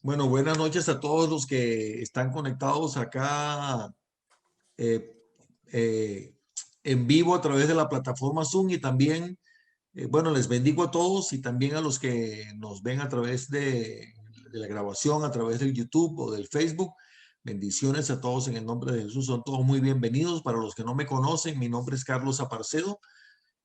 Bueno, buenas noches a todos los que están conectados acá eh, eh, en vivo a través de la plataforma Zoom y también, bueno, les bendigo a todos y también a los que nos ven a través de la grabación, a través del YouTube o del Facebook. Bendiciones a todos en el nombre de Jesús. Son todos muy bienvenidos. Para los que no me conocen, mi nombre es Carlos Aparcedo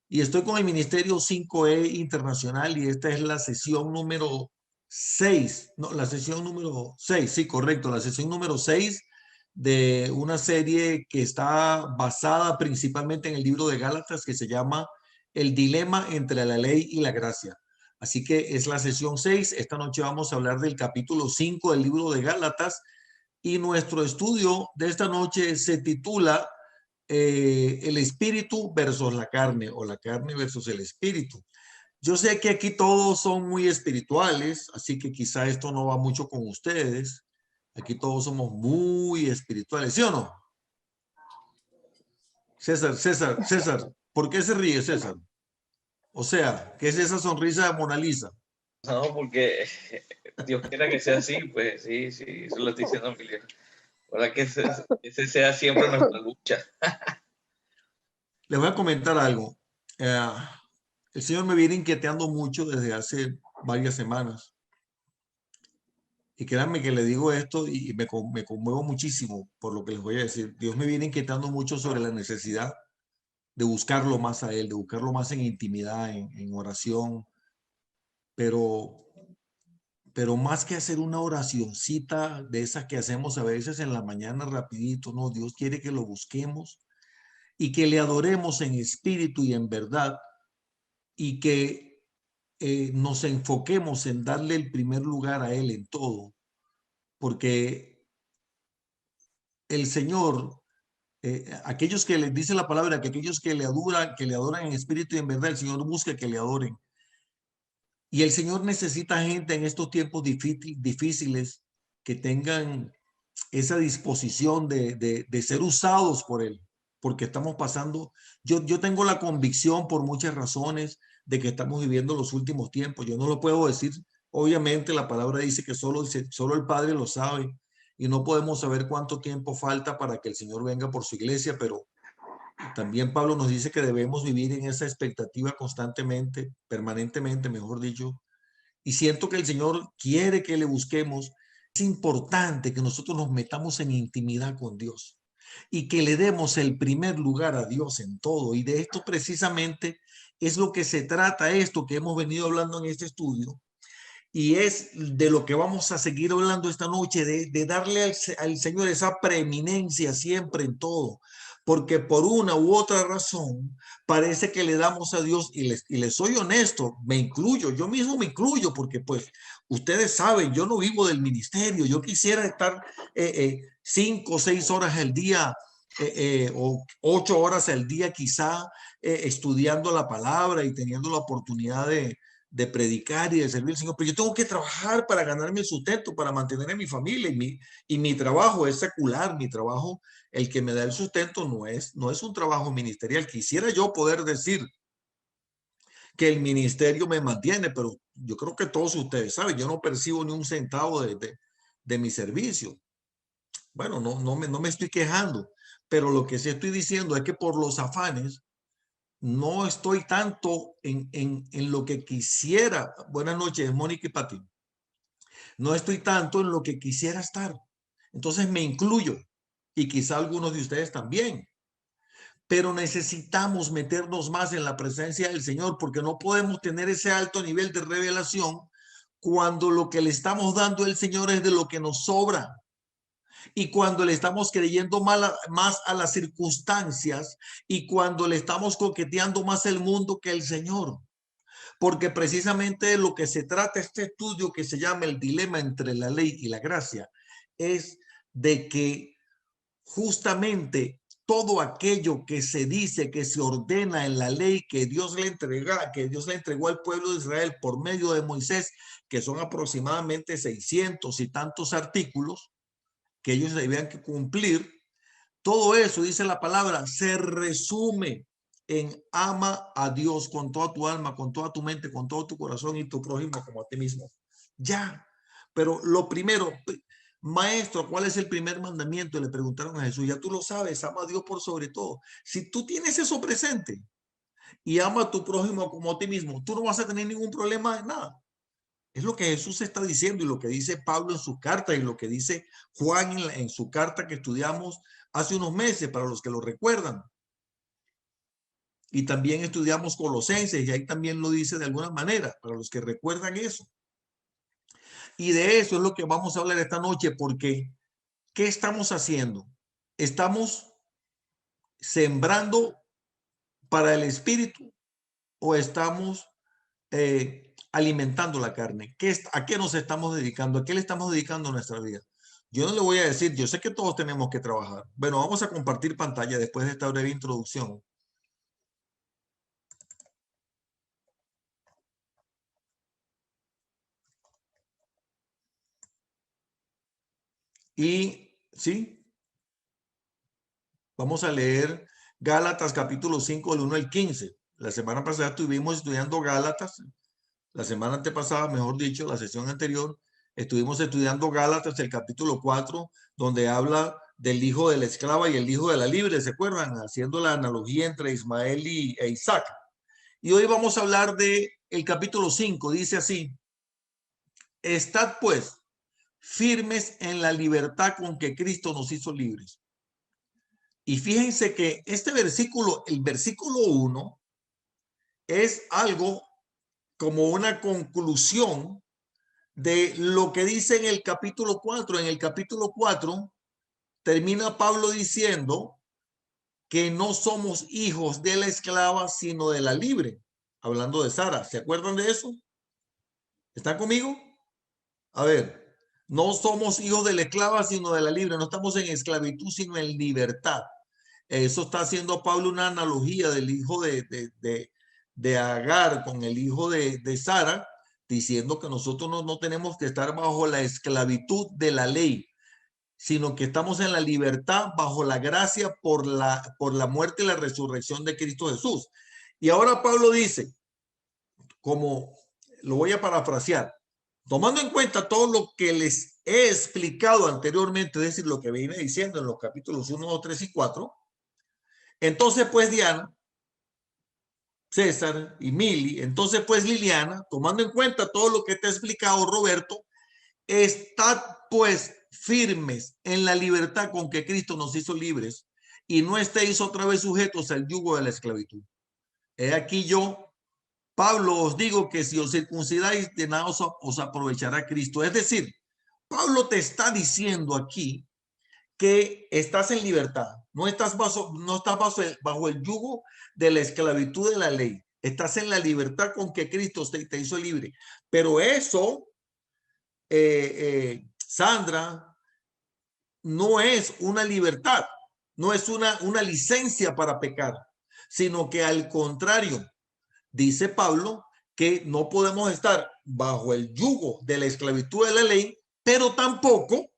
y estoy con el Ministerio 5E Internacional y esta es la sesión número 6, no, la sesión número 6, sí, correcto, la sesión número 6 de una serie que está basada principalmente en el libro de Gálatas que se llama El dilema entre la ley y la gracia. Así que es la sesión 6. Esta noche vamos a hablar del capítulo 5 del libro de Gálatas y nuestro estudio de esta noche se titula el espíritu versus la carne o la carne versus el espíritu. Yo sé que aquí todos son muy espirituales, así que quizá esto no va mucho con ustedes. Aquí todos somos muy espirituales, ¿sí o no? César, ¿por qué se ríe César? O sea, ¿qué es esa sonrisa de Mona Lisa? No, porque Dios quiera que sea así, pues sí, sí, eso lo estoy diciendo a Emilio. Para que ese sea siempre nuestra lucha. Les voy a comentar algo. Eh, el Señor me viene inquietando mucho desde hace varias semanas. Y créanme que le digo esto y me conmuevo muchísimo por lo que les voy a decir. Dios me viene inquietando mucho sobre la necesidad de buscarlo más a Él, de buscarlo más en intimidad, en oración, pero, pero más que hacer una oracioncita de esas que hacemos a veces en la mañana rapidito, no, Dios quiere que lo busquemos y que le adoremos en espíritu y en verdad y que nos enfoquemos en darle el primer lugar a Él en todo, porque el Señor, aquellos que les dice la palabra, que aquellos que le adoran en espíritu y en verdad, el Señor busca que le adoren. Y el Señor necesita gente en estos tiempos difíciles que tengan esa disposición de ser usados por Él, porque estamos pasando, yo tengo la convicción por muchas razones de que estamos viviendo los últimos tiempos. Yo no lo puedo decir, obviamente la palabra dice que solo el Padre lo sabe y no podemos saber cuánto tiempo falta para que el Señor venga por su iglesia, pero también Pablo nos dice que debemos vivir en esa expectativa constantemente, permanentemente, mejor dicho, y siento que el Señor quiere que le busquemos. Es importante que nosotros nos metamos en intimidad con Dios y que le demos el primer lugar a Dios en todo. Y de esto precisamente es lo que se trata esto que hemos venido hablando en este estudio. Y es de lo que vamos a seguir hablando esta noche, de darle al Señor esa preeminencia siempre en todo. Porque por una u otra razón parece que le damos a Dios, y les soy honesto, me incluyo, yo mismo me incluyo, porque pues ustedes saben, yo no vivo del ministerio, yo quisiera estar 5 o 6 horas al día o 8 horas al día quizá estudiando la palabra y teniendo la oportunidad de predicar y de servir al Señor, pero yo tengo que trabajar para ganarme el sustento, para mantener a mi familia y mi trabajo es secular, mi trabajo, el que me da el sustento no es un trabajo ministerial. Quisiera yo poder decir que el ministerio me mantiene, pero yo creo que todos ustedes saben, yo no percibo ni un centavo de mi servicio. Bueno, no me estoy quejando, pero lo que sí estoy diciendo es que por los afanes no estoy tanto en lo que quisiera. Buenas noches, Mónica y Pati. No estoy tanto en lo que quisiera estar. Entonces me incluyo y quizá algunos de ustedes también. Pero necesitamos meternos más en la presencia del Señor porque no podemos tener ese alto nivel de revelación cuando lo que le estamos dando al Señor es de lo que nos sobra y cuando le estamos creyendo más a las circunstancias y cuando le estamos coqueteando más el mundo que el Señor. Porque precisamente de lo que se trata este estudio que se llama el dilema entre la ley y la gracia es de que justamente todo aquello que se dice, que se ordena en la ley que Dios le entregó al pueblo de Israel por medio de Moisés, que son aproximadamente 600 y tantos artículos que ellos debían que cumplir, todo eso, dice la palabra, se resume en ama a Dios con toda tu alma, con toda tu mente, con todo tu corazón y tu prójimo como a ti mismo. Ya, Pero lo primero, maestro, ¿cuál es el primer mandamiento? Le preguntaron a Jesús. Ya tú lo sabes, ama a Dios por sobre todo. Si tú tienes eso presente y ama a tu prójimo como a ti mismo, tú no vas a tener ningún problema de nada. Es lo que Jesús está diciendo y lo que dice Pablo en su carta y lo que dice Juan en su carta que estudiamos hace unos meses, para los que lo recuerdan. Y también estudiamos Colosenses y ahí también lo dice de alguna manera, para los que recuerdan eso. Y de eso es lo que vamos a hablar esta noche, porque ¿qué estamos haciendo? ¿Estamos sembrando para el espíritu o estamos alimentando la carne? ¿A qué nos estamos dedicando? ¿A qué le estamos dedicando nuestra vida? Yo no le voy a decir, yo sé que todos tenemos que trabajar. Bueno, vamos a compartir pantalla después de esta breve introducción. Y sí, vamos a leer Gálatas capítulo 5 del 1 al 15. La semana pasada estuvimos estudiando Gálatas. La semana antepasada, mejor dicho, la sesión anterior, estuvimos estudiando Gálatas, el capítulo 4, donde habla del hijo de la esclava y el hijo de la libre, ¿se acuerdan? Haciendo la analogía entre Ismael e Isaac. Y hoy vamos a hablar de el capítulo 5, dice así: estad pues firmes en la libertad con que Cristo nos hizo libres. Y fíjense que este versículo, el versículo 1, es algo como una conclusión de lo que dice en el capítulo 4. En el capítulo 4 termina Pablo diciendo que no somos hijos de la esclava, sino de la libre. Hablando de Sara. ¿Se acuerdan de eso? ¿Están conmigo? A ver, no somos hijos de la esclava, sino de la libre. No estamos en esclavitud, sino en libertad. Eso está haciendo Pablo una analogía del hijo de Agar con el hijo de Sara, diciendo que nosotros no tenemos que estar bajo la esclavitud de la ley, sino que estamos en la libertad bajo la gracia por la muerte y la resurrección de Cristo Jesús. Y ahora Pablo dice, como lo voy a parafrasear, tomando en cuenta todo lo que les he explicado anteriormente, es decir, lo que viene diciendo en los capítulos 1, 2, 3 y 4, entonces pues Diana, César y Mili, entonces pues Liliana, tomando en cuenta todo lo que te ha explicado Roberto, estad pues firmes en la libertad con que Cristo nos hizo libres y no estéis otra vez sujetos al yugo de la esclavitud. He aquí yo, Pablo, os digo que si os circuncidáis, de nada os aprovechará Cristo. Es decir, Pablo te está diciendo aquí que estás en libertad, no estás bajo el yugo de la esclavitud de la ley, estás en la libertad con que Cristo te hizo libre. Pero eso, Sandra, no es una libertad, no es una licencia para pecar, sino que al contrario, dice Pablo que no podemos estar bajo el yugo de la esclavitud de la ley, pero tampoco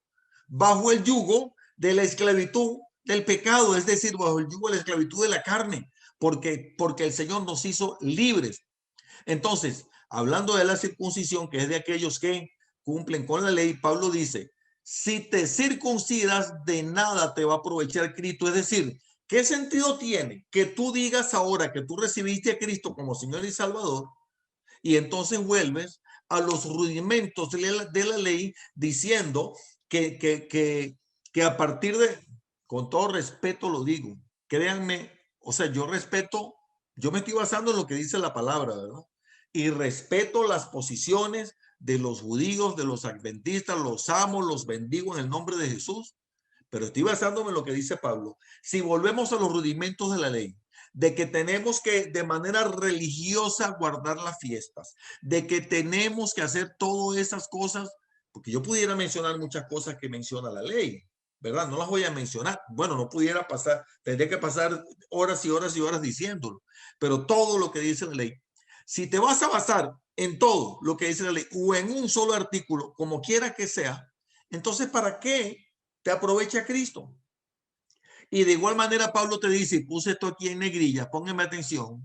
bajo el yugo de la esclavitud del pecado, es decir, bajo el yugo de la esclavitud de la carne, porque el Señor nos hizo libres. Entonces, hablando de la circuncisión, que es de aquellos que cumplen con la ley, Pablo dice, si te circuncidas, de nada te va a aprovechar Cristo. Es decir, ¿qué sentido tiene que tú digas ahora que tú recibiste a Cristo como Señor y Salvador y entonces vuelves a los rudimentos de la ley diciendo que a partir de, con todo respeto lo digo, créanme, o sea, yo respeto, yo me estoy basando en lo que dice la palabra, ¿verdad? Y respeto las posiciones de los judíos, de los adventistas, los amo, los bendigo en el nombre de Jesús, pero estoy basándome en lo que dice Pablo. Si volvemos a los rudimentos de la ley, de que tenemos que de manera religiosa guardar las fiestas, de que tenemos que hacer todas esas cosas, porque yo pudiera mencionar muchas cosas que menciona la ley, ¿verdad? No las voy a mencionar. Bueno, no pudiera pasar, tendría que pasar horas y horas y horas diciéndolo, pero todo lo que dice la ley. Si te vas a basar en todo lo que dice la ley o en un solo artículo, como quiera que sea, entonces, ¿para qué te aprovecha Cristo? Y de igual manera Pablo te dice, puse esto aquí en negrilla, pónganme atención,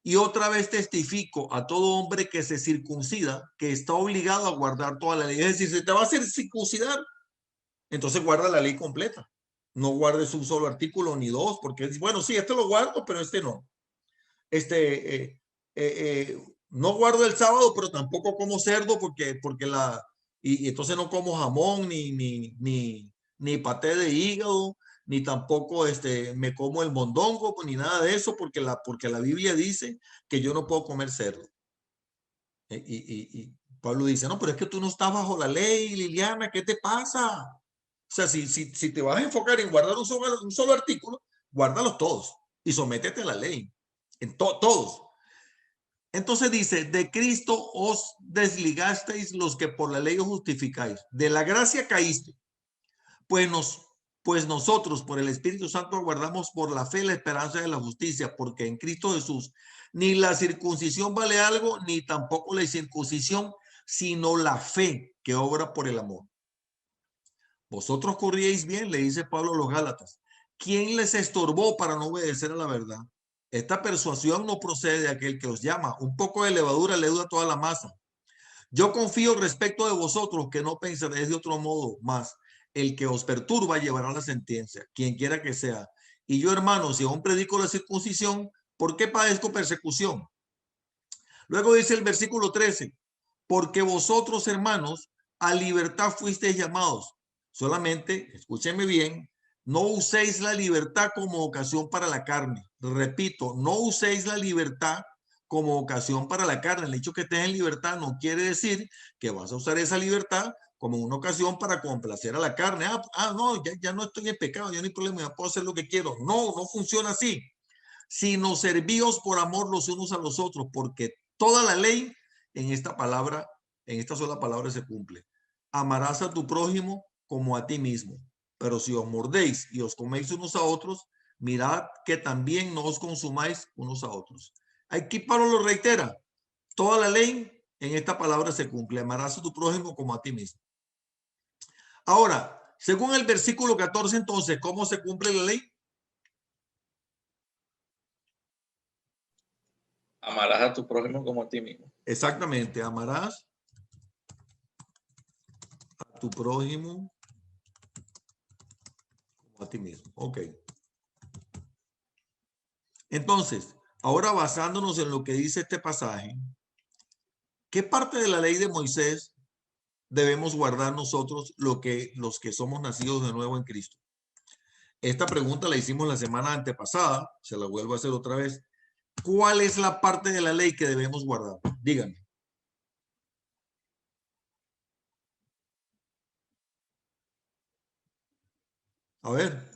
Y otra vez testifico a todo hombre que se circuncida, que está obligado a guardar toda la ley. Es decir, si te va a hacer circuncidar, entonces guarda la ley completa. No guardes un solo artículo ni dos, porque es, bueno, sí, este lo guardo, pero este no. No guardo el sábado, pero tampoco como cerdo, y entonces no como jamón, ni paté de hígado, ni tampoco me como el mondongo, ni nada de eso, porque la Biblia dice que yo no puedo comer cerdo. Y Pablo dice, no, pero es que tú no estás bajo la ley, Liliana, ¿qué te pasa? O sea, si te vas a enfocar en guardar un solo artículo, guárdalos todos y sométete a la ley, en todos. Entonces dice, de Cristo os desligasteis los que por la ley os justificáis. De la gracia caíste. Pues nosotros por el Espíritu Santo guardamos por la fe la esperanza de la justicia, porque en Cristo Jesús ni la circuncisión vale algo, ni tampoco la incircuncisión, sino la fe que obra por el amor. Vosotros corríais bien, le dice Pablo a los Gálatas. ¿Quién les estorbó para no obedecer a la verdad? Esta persuasión no procede de aquel que os llama. Un poco de levadura leuda toda la masa. Yo confío respecto de vosotros que no pensaréis de otro modo más. El que os perturba llevará la sentencia, quien quiera que sea. Y yo, hermanos, si aún predico la circuncisión, ¿por qué padezco persecución? Luego dice el versículo 13, porque vosotros, hermanos, a libertad fuisteis llamados. Solamente, escúchenme bien, no uséis la libertad como ocasión para la carne. Repito, no uséis la libertad como ocasión para la carne. El hecho que estés en libertad no quiere decir que vas a usar esa libertad como una ocasión para complacer a la carne. No, ya no estoy en pecado, ya no hay problema, ya puedo hacer lo que quiero. No, no funciona así. Sino servíos por amor los unos a los otros, porque toda la ley en esta palabra, en esta sola palabra se cumple. Amarás a tu prójimo como a ti mismo. Pero si os mordéis y os coméis unos a otros, mirad que también no os consumáis unos a otros. Aquí Pablo lo reitera. Toda la ley en esta palabra se cumple. Amarás a tu prójimo como a ti mismo. Ahora, según el versículo 14, entonces, ¿cómo se cumple la ley? Amarás a tu prójimo como a ti mismo. Exactamente, amarás a tu prójimo como a ti mismo. Ok. Entonces, ahora basándonos en lo que dice este pasaje, ¿qué parte de la ley de Moisés debemos guardar nosotros los que somos nacidos de nuevo en Cristo? Esta pregunta la hicimos la semana antepasada, se la vuelvo a hacer otra vez. ¿Cuál es la parte de la ley que debemos guardar? Díganme. A ver,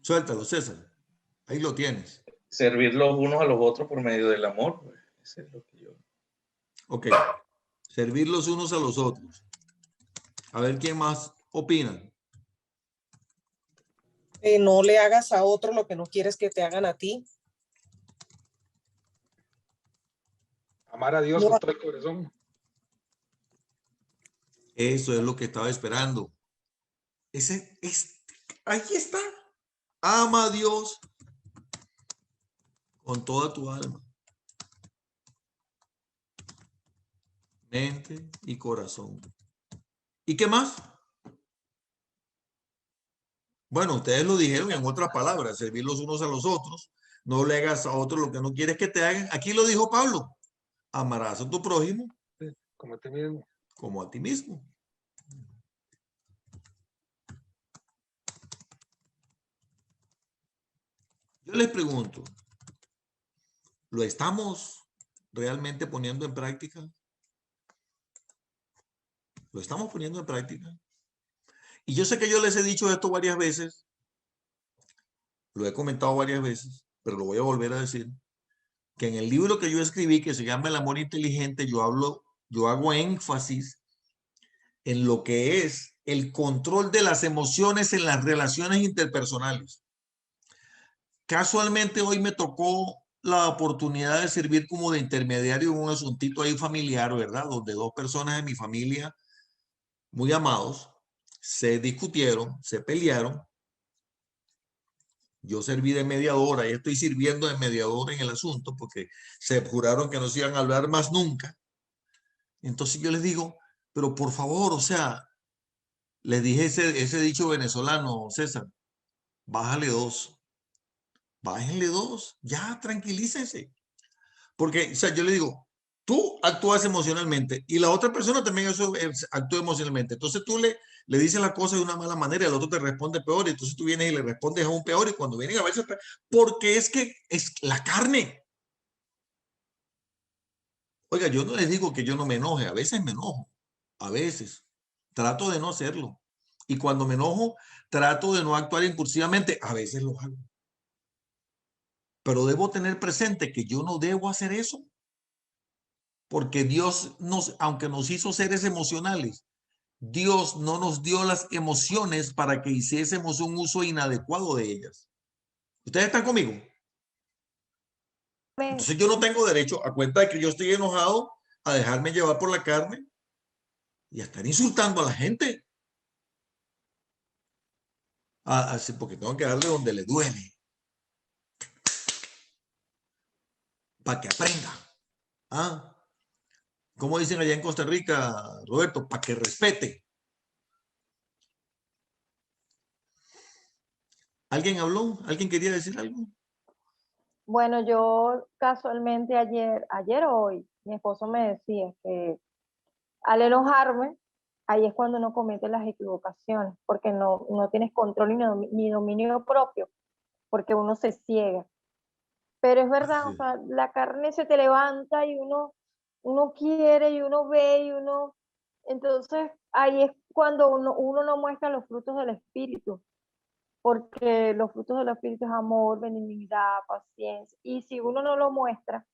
suéltalo, César. Ahí lo tienes. Servir los unos a los otros por medio del amor. Pues, eso es lo que yo... Ok. Servir los unos a los otros. A ver quién más opina. No le hagas a otro lo que no quieres que te hagan a ti. Amar a Dios No. con todo el corazón. Eso es lo que estaba esperando. Ahí está. Ama a Dios con toda tu alma, mente y corazón. ¿Y qué más? Bueno, ustedes lo dijeron en otras palabras, servir los unos a los otros, no le hagas a otros lo que no quieres que te hagan. Aquí lo dijo Pablo, amarás a tu prójimo Como a ti mismo. como a ti mismo. Yo les pregunto, ¿lo estamos realmente poniendo en práctica? ¿Lo estamos poniendo en práctica? Y yo sé que yo les he dicho esto varias veces, lo he comentado varias veces, pero lo voy a volver a decir, que en el libro que yo escribí, que se llama El amor inteligente, yo hago énfasis en lo que es el control de las emociones en las relaciones interpersonales. Casualmente hoy me tocó la oportunidad de servir como de intermediario en un asuntito ahí familiar, ¿verdad? Donde dos personas de mi familia, muy amados, se discutieron, se pelearon Yo serví de mediadora y estoy sirviendo de mediadora en el asunto porque se juraron que no se iban a hablar más nunca. Entonces yo les digo, pero por favor, o sea, les dije ese dicho venezolano, César, bájale dos, bájenle dos, ya tranquilícense. Porque, o sea, yo le digo, tú actúas emocionalmente y la otra persona también actúa emocionalmente. Entonces tú le dices la cosa de una mala manera y el otro te responde peor. Y entonces tú vienes y le respondes aún peor. Y cuando vienen a veces, porque es que es la carne. Oiga, yo no les digo que yo no me enoje. A veces me enojo. A veces. Trato de no hacerlo. Y cuando me enojo, trato de no actuar impulsivamente. A veces lo hago. Pero debo tener presente que yo no debo hacer eso. Porque Dios aunque nos hizo seres emocionales, Dios no nos dio las emociones para que hiciésemos un uso inadecuado de ellas. ¿Ustedes están conmigo? Entonces yo no tengo derecho, a cuenta de que yo estoy enojado, a dejarme llevar por la carne y a estar insultando a la gente. Así porque tengo que darle donde le duele. Para que aprenda. ¿Ah? ¿Cómo dicen allá en Costa Rica, Roberto? Para que respete. ¿Alguien habló? ¿Alguien quería decir algo? Bueno, yo casualmente ayer o hoy, mi esposo me decía que al enojarme, ahí es cuando uno comete las equivocaciones, porque no tienes control ni dominio propio, porque uno se ciega. Pero es verdad, o Sí. sea, la carne se te levanta y uno quiere y uno ve y uno... Entonces, ahí es cuando uno no muestra los frutos del Espíritu, porque los frutos del Espíritu es amor, benignidad, paciencia, y si uno no lo muestra,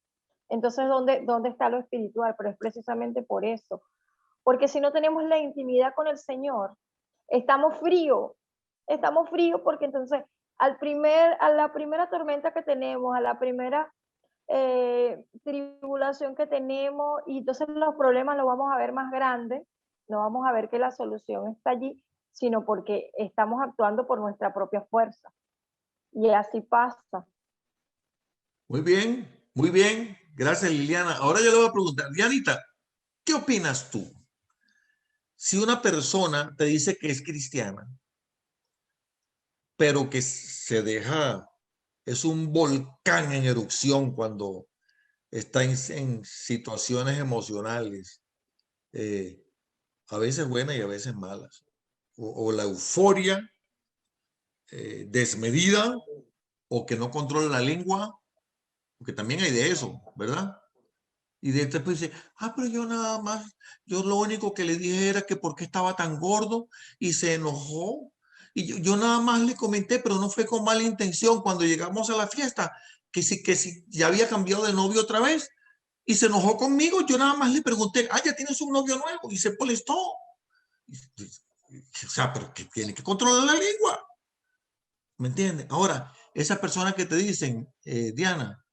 entonces ¿dónde está lo espiritual? Pero es precisamente por eso, porque si no tenemos la intimidad con el Señor, estamos fríos porque entonces a la primera tormenta que tenemos, a la primera tribulación que tenemos, y entonces los problemas los vamos a ver más grandes, no vamos a ver que la solución está allí, sino porque estamos actuando por nuestra propia fuerza. Y así pasa. Muy bien, muy bien. Gracias, Liliana. Ahora yo le voy a preguntar, Dianita, ¿qué opinas tú? Si una persona te dice que es cristiana, pero que es un volcán en erupción cuando está en situaciones emocionales, eh, a veces buenas y a veces malas, o la euforia desmedida, o que no controla la lengua, porque también hay de eso, ¿verdad? Y después dice, pero yo nada más, yo lo único que le dije era que por qué estaba tan gordo y se enojó. Y yo nada más le comenté, pero no fue con mala intención cuando llegamos a la fiesta, que si ya había cambiado de novio otra vez y se enojó conmigo. Yo nada más le pregunté, ya tienes un novio nuevo y se molestó. O sea, pero que tiene que controlar la lengua. ¿Me entiendes? Ahora, esas personas que te dicen, Diana,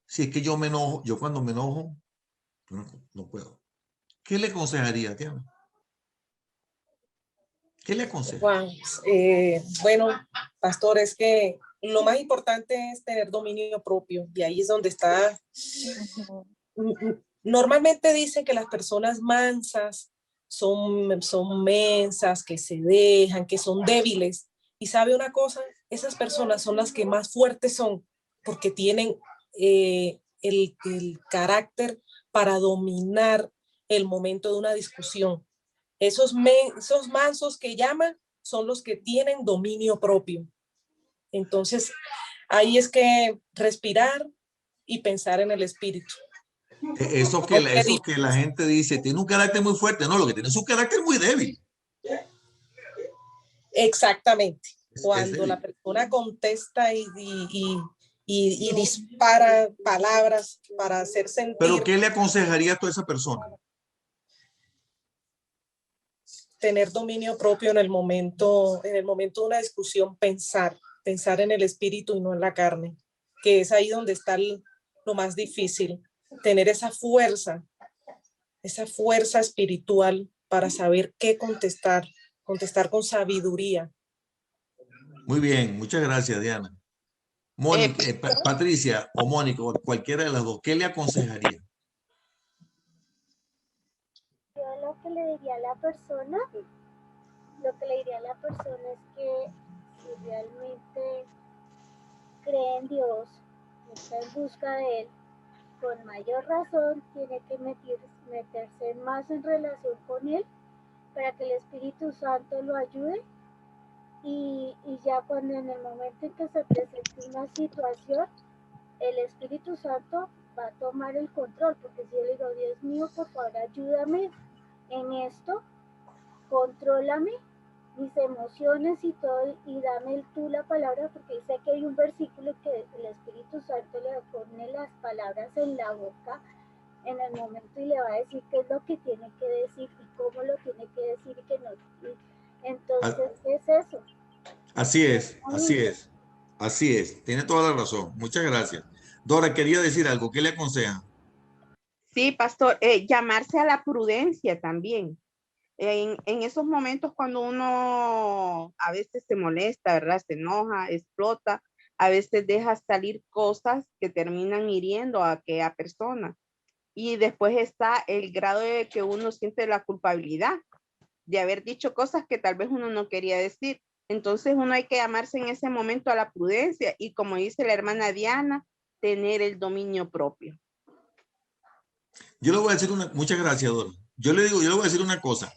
si es que yo me enojo, yo cuando me enojo, no puedo. ¿Qué le aconsejaría, Diana? ¿Qué le aconseja? Juan, bueno, pastor, es que lo más importante es tener dominio propio y ahí es donde está. Normalmente dicen que las personas mansas son mensas, que se dejan, que son débiles. Y sabe una cosa, esas personas son las que más fuertes son porque tienen el carácter para dominar el momento de una discusión. Esos mansos que llaman son los que tienen dominio propio. Entonces, ahí es que respirar y pensar en el espíritu. Eso que la gente dice, tiene un carácter muy fuerte. No, lo que tiene es un carácter muy débil. Exactamente. Es Cuando débil. la persona contesta y dispara palabras para hacer sentir. ¿Pero qué le aconsejaría a toda esa persona? Tener dominio propio en el momento de una discusión, pensar en el espíritu y no en la carne, que es ahí donde está lo más difícil, tener esa fuerza espiritual para saber qué contestar con sabiduría. Muy bien, muchas gracias, Diana. Mónica, Patricia o Mónica, o cualquiera de las dos, ¿qué le aconsejaría? Yo lo que le diría a la persona, es que si realmente cree en Dios, está en busca de Él, con mayor razón tiene que meterse más en relación con Él para que el Espíritu Santo lo ayude y ya cuando en el momento en que se presente una situación, el Espíritu Santo va a tomar el control, porque si yo le digo, Dios mío, por favor, ayúdame en esto, contrólame mis emociones y todo, y dame tú la palabra, porque dice que hay un versículo que el Espíritu Santo le pone las palabras en la boca en el momento y le va a decir qué es lo que tiene que decir y cómo lo tiene que decir y que no. Y entonces, ¿qué es eso? Así es, así es, así es. Tiene toda la razón. Muchas gracias. Dora, quería decir algo. ¿Qué le aconseja? Sí, pastor, llamarse a la prudencia también. En esos momentos cuando uno a veces se molesta, ¿verdad? Se enoja, explota, a veces deja salir cosas que terminan hiriendo a aquella persona. Y después está el grado de que uno siente la culpabilidad de haber dicho cosas que tal vez uno no quería decir. Entonces uno hay que llamarse en ese momento a la prudencia y, como dice la hermana Diana, tener el dominio propio. Yo le voy a decir muchas gracias, Dora. Yo le voy a decir una cosa.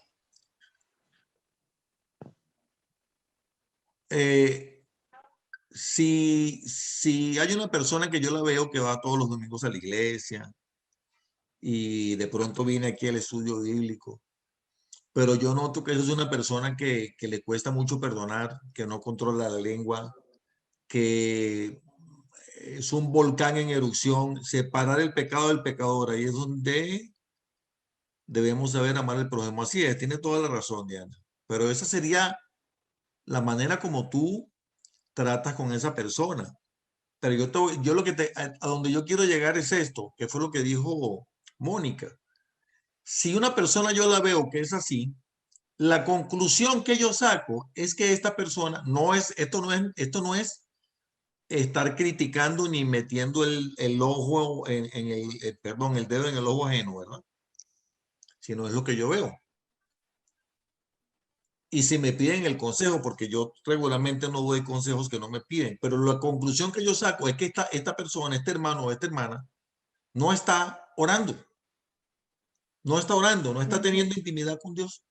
Si hay una persona que yo la veo que va todos los domingos a la iglesia y de pronto viene aquí al estudio bíblico, pero yo noto que es una persona que le cuesta mucho perdonar, que no controla la lengua, que es un volcán en erupción, separar el pecado del pecador, ahí es donde debemos saber amar al prójimo. Así es, tiene toda la razón, Diana. Pero esa sería la manera como tú tratas con esa persona. Pero yo a donde yo quiero llegar es esto, que fue lo que dijo Mónica. Si una persona yo la veo que es así, la conclusión que yo saco es que esta persona esto no es estar criticando ni metiendo el ojo perdón, el dedo en el ojo ajeno, ¿verdad? Sino es lo que yo veo. Y si me piden el consejo, porque yo regularmente no doy consejos que no me piden, pero la conclusión que yo saco es que esta persona, este hermano o esta hermana, no está orando, no está teniendo intimidad con Dios.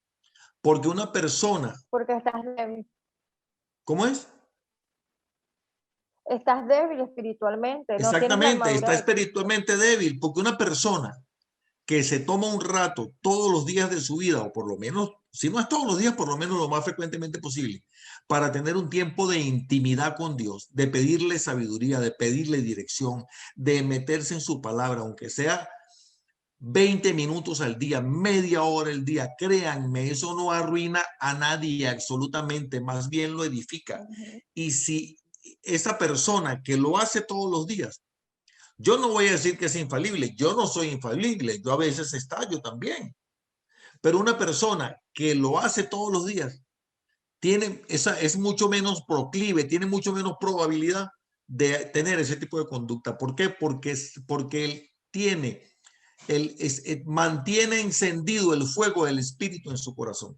Porque una persona, Porque estás débil. ¿cómo es? Estás débil espiritualmente, no tienes la Exactamente, armadura está de Cristo. espiritualmente débil, porque una persona que se toma un rato todos los días de su vida, o por lo menos, si no es todos los días, por lo menos lo más frecuentemente posible, para tener un tiempo de intimidad con Dios, de pedirle sabiduría, de pedirle dirección, de meterse en su palabra, aunque sea 20 minutos al día, media hora al día, créanme, eso no arruina a nadie absolutamente, más bien lo edifica. Y si esa persona que lo hace todos los días, yo no voy a decir que es infalible, yo no soy infalible, yo a veces estallo también, pero una persona que lo hace todos los días es mucho menos proclive, tiene mucho menos probabilidad de tener ese tipo de conducta. ¿Por qué? Porque él mantiene encendido el fuego del espíritu en su corazón.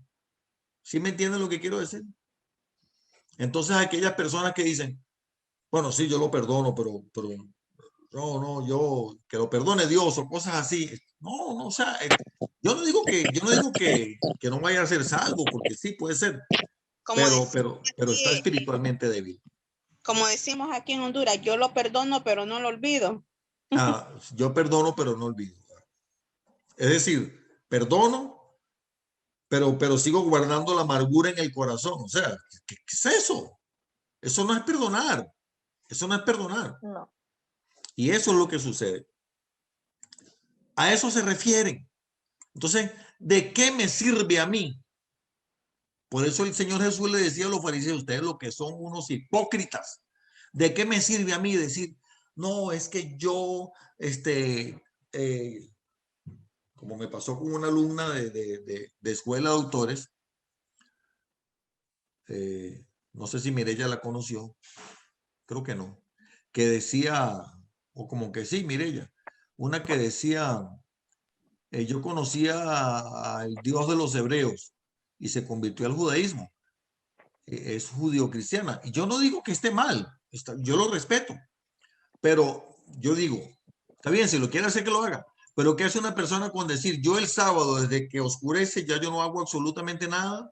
¿Sí me entienden lo que quiero decir? Entonces aquellas personas que dicen, bueno, sí, yo lo perdono, pero no, yo que lo perdone Dios o cosas así. No, o sea, yo no digo que no vaya a ser salvo, porque sí puede ser, pero está espiritualmente débil. Como decimos aquí en Honduras, yo lo perdono, pero no lo olvido. Yo perdono, pero no olvido. Es decir, perdono, pero sigo guardando la amargura en el corazón. O sea, ¿qué es eso? Eso no es perdonar. Eso no es perdonar. No. Y eso es lo que sucede. A eso se refieren. Entonces, ¿de qué me sirve a mí? Por eso el Señor Jesús le decía a los fariseos, ustedes lo que son unos hipócritas. ¿De qué me sirve a mí decir, no, es que yo, como me pasó con una alumna de escuela de autores, no sé si Mireya la conoció, creo que no, que decía, o como que sí, Mireya, una que decía, yo conocía al Dios de los hebreos y se convirtió al judaísmo. Es judío-cristiana. Y yo no digo que esté mal, yo lo respeto, pero yo digo, está bien, si lo quiere hacer que lo haga, pero ¿qué hace una persona con decir, yo el sábado desde que oscurece ya yo no hago absolutamente nada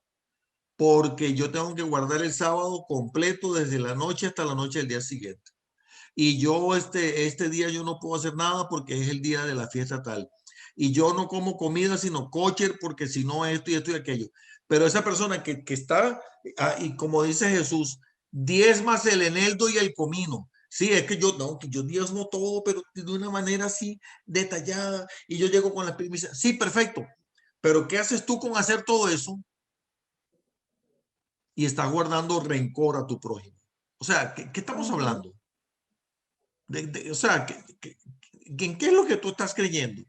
porque yo tengo que guardar el sábado completo desde la noche hasta la noche del día siguiente? Y yo este día yo no puedo hacer nada porque es el día de la fiesta tal. Y yo no como comida sino kosher porque si no esto y esto y aquello. Pero esa persona que está, y como dice Jesús, diezmas el eneldo y el comino. Sí, es que yo, no, que yo diezmo todo, pero de una manera así detallada y yo llego con las primicias. Sí, perfecto. Pero ¿qué haces tú con hacer todo eso y estás guardando rencor a tu prójimo? O sea, ¿qué estamos hablando? O sea, ¿en qué es lo que tú estás creyendo?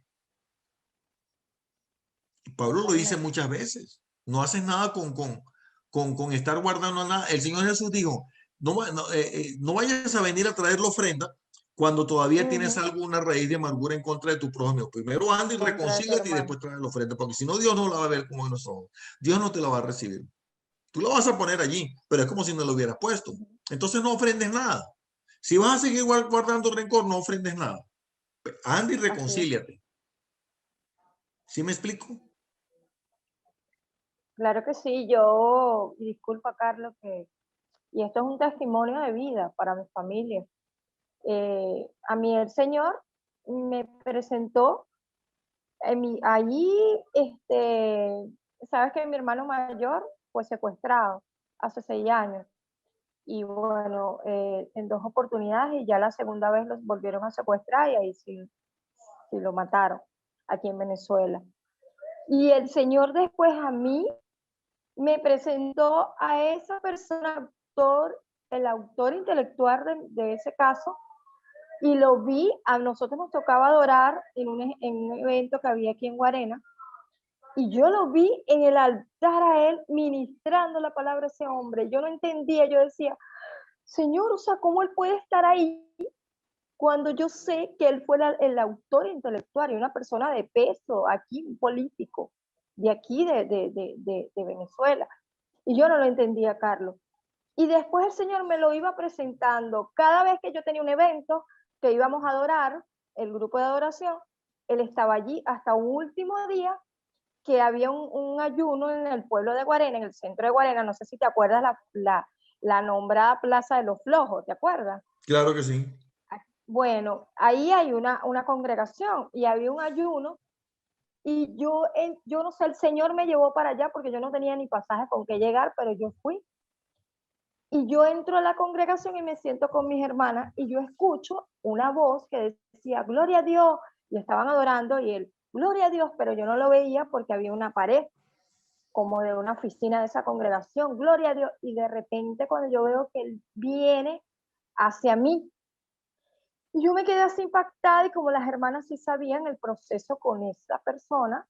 Pablo lo dice muchas veces. No haces nada con estar guardando nada. El Señor Jesús dijo, no vayas a venir a traer la ofrenda cuando todavía tienes alguna raíz de amargura en contra de tu prójimo. Primero anda y reconcíliate y después trae la ofrenda, porque si no, Dios no la va a ver como buenos ojos. Dios no te la va a recibir. Tú la vas a poner allí, pero es como si no lo hubieras puesto. Entonces no ofrendes nada. Si vas a seguir guardando rencor, no ofrendes nada. Anda y reconcíliate. ¿Sí me explico? Claro que sí, disculpa Carlos, y esto es un testimonio de vida para mi familia. A mí el Señor me presentó, allí, sabes que mi hermano mayor fue secuestrado hace 6 años. Y bueno, en 2 oportunidades, y ya la segunda vez los volvieron a secuestrar y ahí sí lo mataron, aquí en Venezuela. Y el Señor después a mí me presentó a esa persona, el autor intelectual de ese caso, y lo vi. A nosotros nos tocaba adorar en un evento que había aquí en Guarena, y yo lo vi en el altar a él ministrando la palabra a ese hombre. Yo no entendía, yo decía, Señor, o sea, ¿cómo él puede estar ahí cuando yo sé que él fue el autor intelectual y una persona de peso aquí, un político de aquí, de Venezuela? Y yo no lo entendía, Carlos. Y después el Señor me lo iba presentando. Cada vez que yo tenía un evento, que íbamos a adorar, el grupo de adoración, él estaba allí hasta un último día que había un ayuno en el pueblo de Guarena, en el centro de Guarena. No sé si te acuerdas la nombrada Plaza de los Flojos, ¿te acuerdas? Claro que sí. Bueno, ahí hay una congregación y había un ayuno, y yo no sé, el Señor me llevó para allá porque yo no tenía ni pasaje con qué llegar, pero yo fui. Y yo entro a la congregación y me siento con mis hermanas y yo escucho una voz que decía, gloria a Dios, y estaban adorando y él, gloria a Dios, pero yo no lo veía porque había una pared como de una oficina de esa congregación, gloria a Dios, y de repente cuando yo veo que él viene hacia mí, y yo me quedé así impactada, y como las hermanas sí sabían el proceso con esa persona,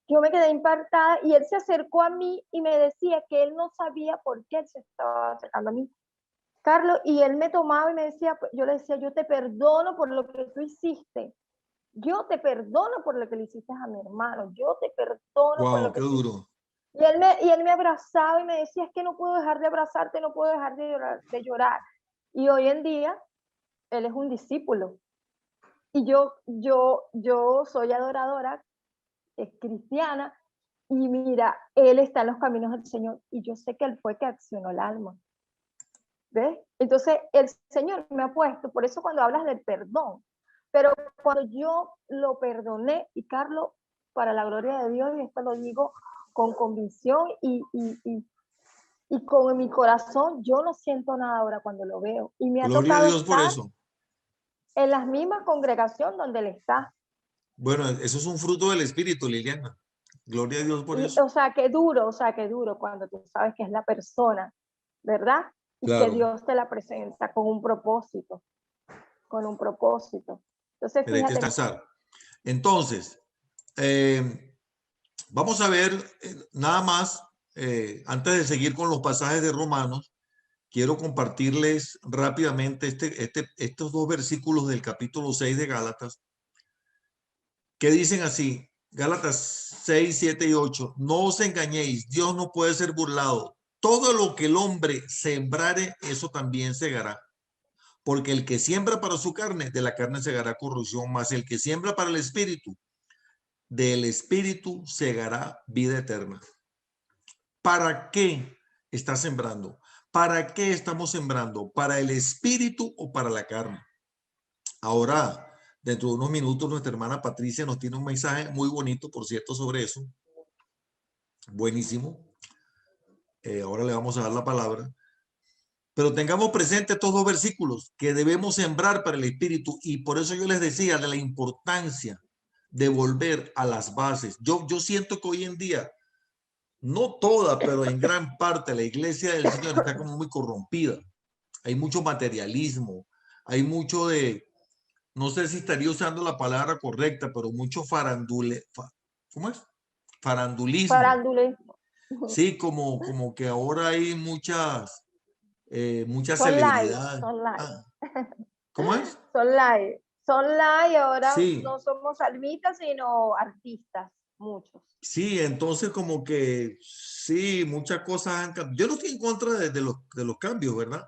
yo me quedé impactada, y él se acercó a mí y me decía que él no sabía por qué él se estaba acercando a mí, Carlos, y él me tomaba y me decía, yo le decía, yo te perdono por lo que tú hiciste, yo te perdono por lo que le hiciste a mi hermano, yo te perdono por lo que qué duro. Y él me abrazaba y me decía, es que no puedo dejar de abrazarte, no puedo dejar de llorar. Y hoy en día, él es un discípulo. Y yo soy adoradora, es cristiana, y mira, él está en los caminos del Señor, y yo sé que él fue que accionó el alma. ¿Ves? Entonces, el Señor me ha puesto, por eso cuando hablas del perdón, pero cuando yo lo perdoné, y Carlos, para la gloria de Dios, y esto lo digo con convicción y con mi corazón, yo no siento nada ahora cuando lo veo. Y me ha Gloria a tocado Dios por estar eso. en las mismas congregaciones donde él está. Bueno, eso es un fruto del Espíritu, Liliana. Gloria a Dios por eso. O sea, qué duro cuando tú sabes que es la persona, ¿verdad? Y Claro. que Dios te la presenta con un propósito. Entonces, Pero hay que fíjate. descansar. Entonces, vamos a ver nada más, antes de seguir con los pasajes de Romanos, quiero compartirles rápidamente estos dos versículos del capítulo 6 de Gálatas, que dicen así, Gálatas 6, 7 y 8, no os engañéis, Dios no puede ser burlado. Todo lo que el hombre sembrare, eso también segará. Porque el que siembra para su carne, de la carne segará corrupción, mas el que siembra para el espíritu, del espíritu segará vida eterna. ¿Para qué está sembrando? ¿Para qué estamos sembrando? ¿Para el espíritu o para la carne? Ahora, dentro de unos minutos, nuestra hermana Patricia nos tiene un mensaje muy bonito, por cierto, sobre eso. Buenísimo. Ahora le vamos a dar la palabra. Pero tengamos presente estos dos versículos que debemos sembrar para el espíritu. Y por eso yo les decía de la importancia de volver a las bases. Yo siento que hoy en día, no toda, pero en gran parte, la iglesia del Señor está como muy corrompida. Hay mucho materialismo, hay mucho de, no sé si estaría usando la palabra correcta, pero mucho ¿cómo es? Farandulismo. Farandulismo. Sí, como que ahora hay muchas Son celebridades. Son live. Ah, ¿cómo es? Son live, ahora Sí. no somos almitas, sino artistas, muchos. Sí, entonces como que sí, muchas cosas han cambiado. Yo no estoy en contra de los cambios, ¿verdad?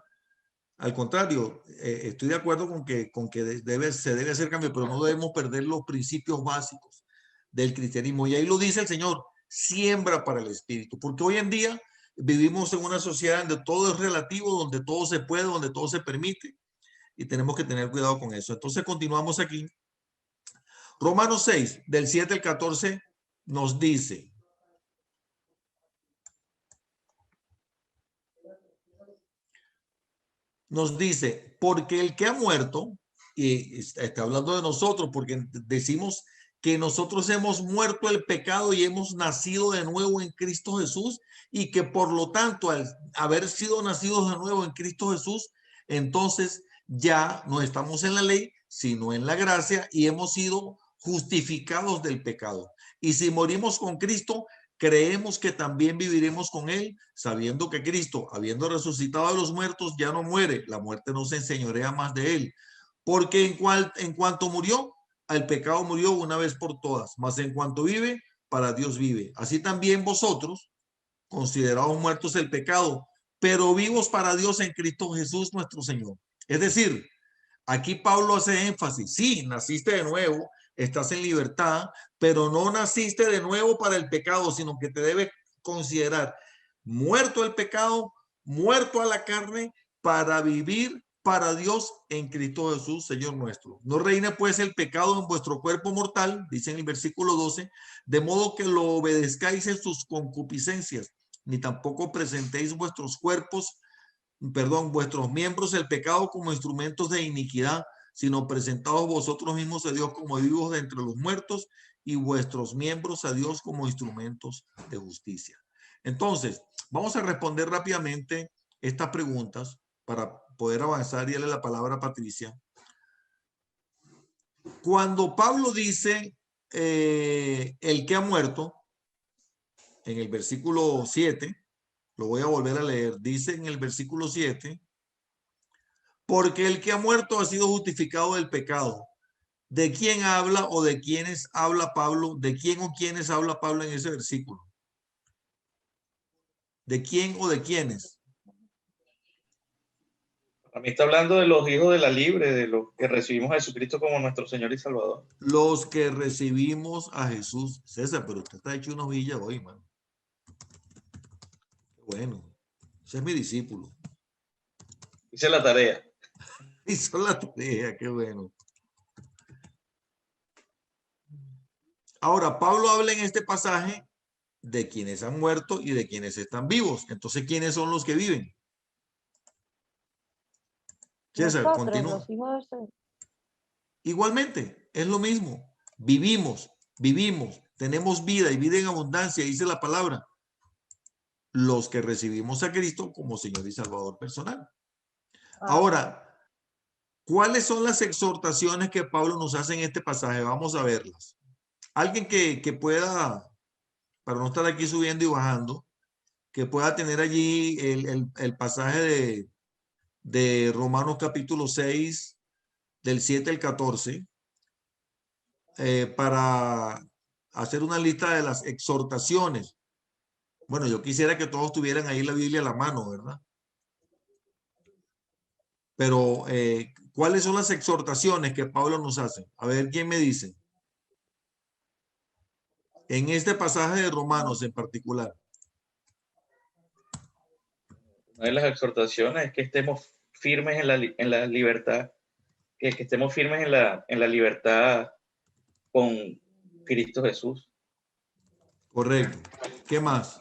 Al contrario, estoy de acuerdo con que se debe hacer cambio, pero no debemos perder los principios básicos del cristianismo. Y ahí lo dice el Señor, siembra para el espíritu, porque hoy en día vivimos en una sociedad donde todo es relativo, donde todo se puede, donde todo se permite, y tenemos que tener cuidado con eso. Entonces continuamos aquí. Romanos 6, del 7 al 14, nos dice, porque el que ha muerto, y está hablando de nosotros, porque decimos que nosotros hemos muerto el pecado y hemos nacido de nuevo en Cristo Jesús, y que por lo tanto, al haber sido nacidos de nuevo en Cristo Jesús, entonces ya no estamos en la ley, sino en la gracia, y hemos sido justificados del pecado. Y si morimos con Cristo, creemos que también viviremos con él, sabiendo que Cristo, habiendo resucitado a los muertos, ya no muere. La muerte no se enseñorea más de él. Porque en cuanto murió, al pecado murió una vez por todas. Mas en cuanto vive, para Dios vive. Así también vosotros, considerados muertos el pecado, pero vivos para Dios en Cristo Jesús nuestro Señor. Es decir, aquí Pablo hace énfasis. Sí, naciste de nuevo, estás en libertad, pero no naciste de nuevo para el pecado, sino que te debe considerar muerto el pecado, muerto a la carne, para vivir para Dios en Cristo Jesús, Señor nuestro. No reine pues el pecado en vuestro cuerpo mortal, dice en el versículo 12, de modo que lo obedezcáis en sus concupiscencias, ni tampoco presentéis vuestros miembros el pecado como instrumentos de iniquidad, sino presentados vosotros mismos a Dios como vivos de entre los muertos y vuestros miembros a Dios como instrumentos de justicia. Entonces, vamos a responder rápidamente estas preguntas para poder avanzar y darle la palabra a Patricia. Cuando Pablo dice el que ha muerto, en el versículo 7, lo voy a volver a leer, dice en el versículo 7, porque el que ha muerto ha sido justificado del pecado. ¿De quién habla o de quiénes habla Pablo? ¿De quién o quiénes habla Pablo en ese versículo? ¿De quién o de quiénes? A mí está hablando de los hijos de la libre, de los que recibimos a Jesucristo como nuestro Señor y Salvador. Los que recibimos a Jesús. César, pero usted está hecho una villa hoy, man. Bueno, ese es mi discípulo. Hice la tarea. Hizo la tarea, qué bueno. Ahora, Pablo habla en este pasaje de quienes han muerto y de quienes están vivos. Entonces, ¿quiénes son los que viven? César, continúa. Igualmente, es lo mismo. Vivimos, tenemos vida y vida en abundancia, dice la palabra. Los que recibimos a Cristo como Señor y Salvador personal. Ahora, ¿cuáles son las exhortaciones que Pablo nos hace en este pasaje? Vamos a verlas. Alguien que pueda, para no estar aquí subiendo y bajando, que pueda tener allí el pasaje de Romanos capítulo 6, del 7 al 14, para hacer una lista de las exhortaciones. Bueno, yo quisiera que todos tuvieran ahí la Biblia a la mano, ¿verdad? Pero, ¿cuáles son las exhortaciones que Pablo nos hace? A ver, ¿quién me dice? En este pasaje de Romanos en particular. Una de las exhortaciones es que estemos firmes en la libertad, que estemos firmes en la libertad con Cristo Jesús. Correcto. ¿Qué más?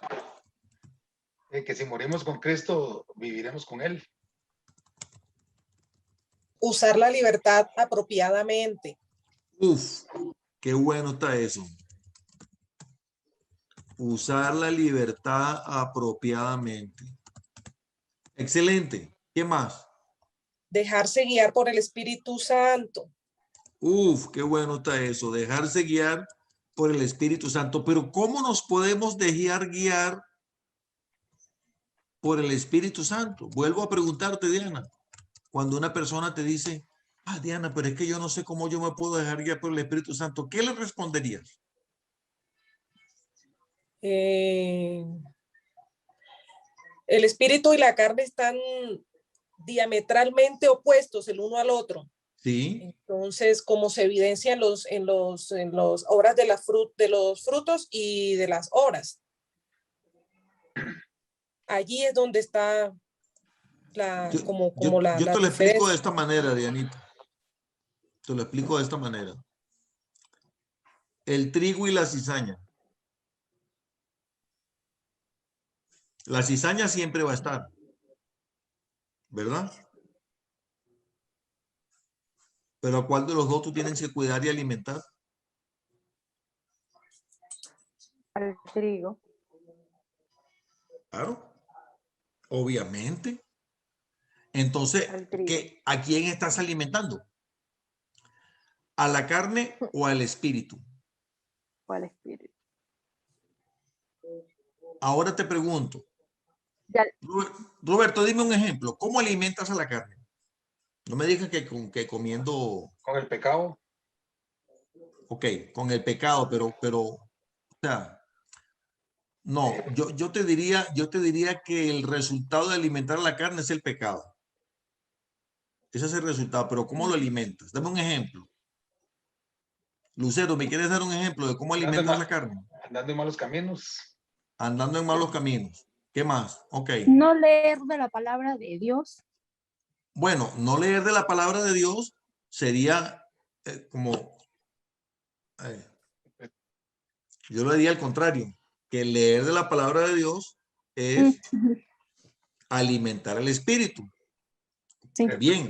Que si morimos con Cristo, viviremos con Él. Usar la libertad apropiadamente. Uf, qué bueno está eso. Usar la libertad apropiadamente. Excelente. ¿Qué más? Dejarse guiar por el Espíritu Santo. Uf, qué bueno está eso. Dejarse guiar por el Espíritu Santo. Pero ¿cómo nos podemos dejar guiar por el Espíritu Santo? Vuelvo a preguntarte, Diana. Cuando una persona te dice, ah, Diana, pero es que yo no sé cómo yo me puedo dejar guiar por el Espíritu Santo, ¿qué le responderías? El espíritu y la carne están diametralmente opuestos el uno al otro. Sí. Entonces, como se evidencia en los obras de los frutos y de las obras. Allí es donde está la Yo la te lo explico diferencia. de esta manera, Dianita. Te lo explico de esta manera. El trigo y la cizaña. La cizaña siempre va a estar, ¿verdad? Pero ¿a cuál de los dos tú tienes que cuidar y alimentar? Al trigo. Claro, obviamente. Entonces, Al trigo. ¿a quién estás alimentando? ¿A la carne o al espíritu? O al espíritu. Ahora te pregunto, Ya. Roberto, dime un ejemplo. ¿Cómo alimentas a la carne? No me digas que comiendo. Con el pecado. Ok, con el pecado, pero, o sea, no, yo te diría que el resultado de alimentar a la carne es el pecado. Ese es el resultado, pero ¿cómo lo alimentas? Dame un ejemplo. Lucero, ¿me quieres dar un ejemplo de cómo alimentas la carne? Andando en malos caminos. Andando en malos caminos. ¿Qué más? Ok. No leer de la palabra de Dios. Bueno, no leer de la palabra de Dios sería como... yo lo diría al contrario, que leer de la palabra de Dios es alimentar el espíritu. Sí. Bien,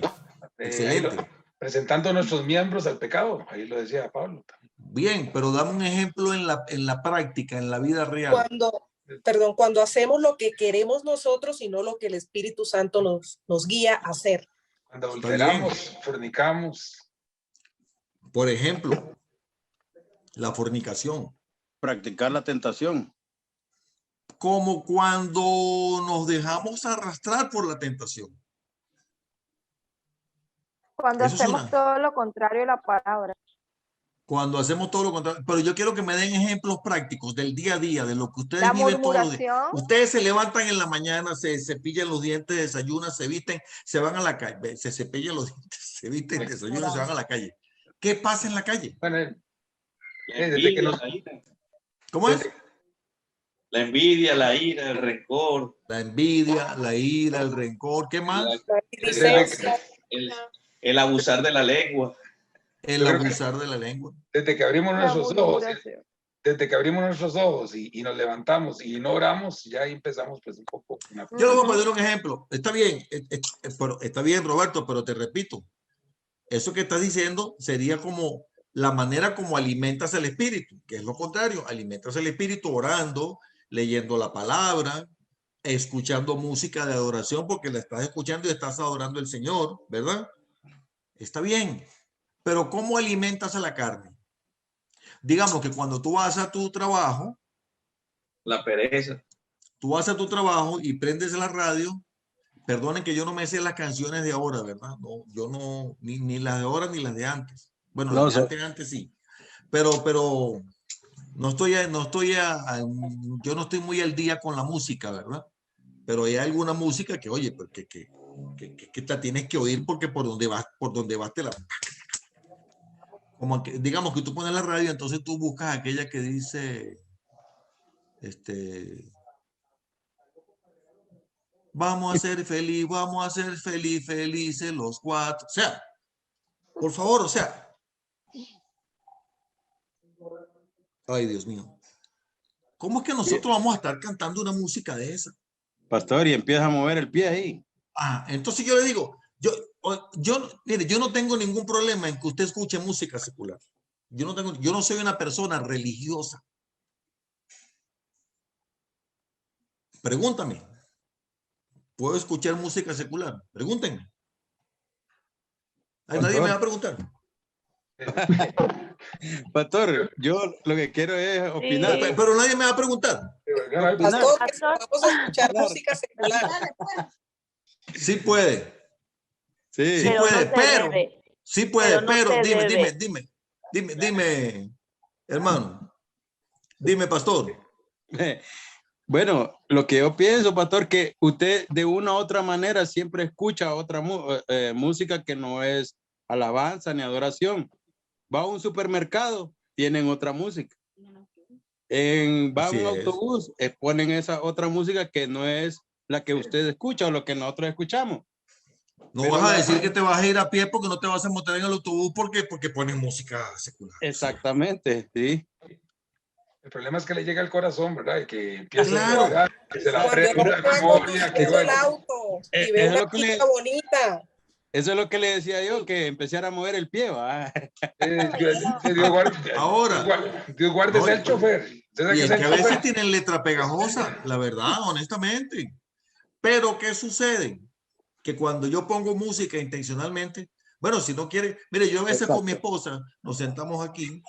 excelente. Presentando a nuestros miembros al pecado, ahí lo decía Pablo. Bien, pero dame un ejemplo en la práctica, en la vida real. Cuando hacemos lo que queremos nosotros y no lo que el Espíritu Santo nos guía a hacer. Cuando adulteramos, fornicamos. Por ejemplo, la fornicación. Practicar la tentación. Como cuando nos dejamos arrastrar por la tentación. Cuando Eso es hacemos todo lo contrario a la palabra. Cuando hacemos todo lo contrario. Pero yo quiero que me den ejemplos prácticos del día a día, de lo que ustedes La viven todos los días. murmuración. Ustedes se levantan en la mañana, se cepillan los dientes, desayunan, se visten, se van a la calle, se cepillan los dientes, se visten, desayunan, se van a la calle. ¿Qué pasa en la calle? Bueno, Desde que nos... ¿Cómo es? La envidia, la ira, el rencor. La envidia, la ira, el rencor. ¿Qué más? El abusar de la lengua. El abusar de la lengua. Desde que abrimos La nuestros ojos, murmuración. desde que abrimos nuestros ojos y nos levantamos y no oramos, ya ahí empezamos pues un poco. Yo le voy a poner un ejemplo. Está bien, está bien, Roberto, pero te repito, eso que estás diciendo sería como la manera como alimentas el espíritu, que es lo contrario, alimentas el espíritu orando, leyendo la palabra, escuchando música de adoración, porque la estás escuchando y estás adorando al Señor, ¿verdad? Está bien, pero ¿cómo alimentas a la carne? Digamos que cuando tú vas a tu trabajo, la pereza. Tú vas a tu trabajo y prendes la radio Perdonen que yo no me sé las canciones de ahora, ¿verdad? No, yo no, ni las de ahora ni las de antes. Bueno, No, las de antes sí. Pero yo no estoy muy al día con la música, ¿verdad? Pero hay alguna música que, oye, pues, que la tienes que oír porque por donde vas te la... Como que, digamos que tú pones la radio, entonces tú buscas aquella que dice, vamos a ser felices los cuatro. O sea, por favor, o sea. Ay, Dios mío. ¿Cómo es que nosotros vamos a estar cantando una música de esa? pastor, y empieza a mover el pie ahí. Ah, entonces yo le digo, mire, yo no tengo ningún problema en que usted escuche música secular. Yo no soy una persona religiosa. Pregúntame. ¿Puedo escuchar música secular? Pregúntenme. Ay, nadie me va a preguntar. Pastor, yo lo que quiero es opinar. Pero nadie me va a preguntar. Pastor, que Pastor. vamos a escuchar música secular. Sí puede. Sí. Sí Pero puede, no se pero. debe. Sí puede, Pero no se debe. dime, hermano. Dime, pastor. Bueno, lo que yo pienso, pastor, que usted de una u otra manera siempre escucha otra música que no es alabanza ni adoración. Va a un supermercado, tienen otra música. Va a Así un es. autobús, ponen esa otra música que no es la que usted escucha o lo que nosotros escuchamos. No Pero vas a decir que te vas a ir a pie porque no te vas a montar en el autobús porque ponen música secular. Exactamente, sí. El problema es que le llega al corazón, ¿verdad? Y que empieza Claro. a llorar, que se la Cuando aprende no de pueda memoria, que conducir el bueno. auto y Eso ve es una lo que le- chica bonita. Eso es lo que le decía yo, que empezara a mover el pie, ¿va? Dios guarde No, el chofer. Usted sabe Y que es es que el a veces chofer. tienen letra pegajosa, la verdad, honestamente. Pero ¿qué sucede? Que cuando yo pongo música intencionalmente, bueno, si no quiere, mire, yo a veces con mi esposa nos sentamos aquí,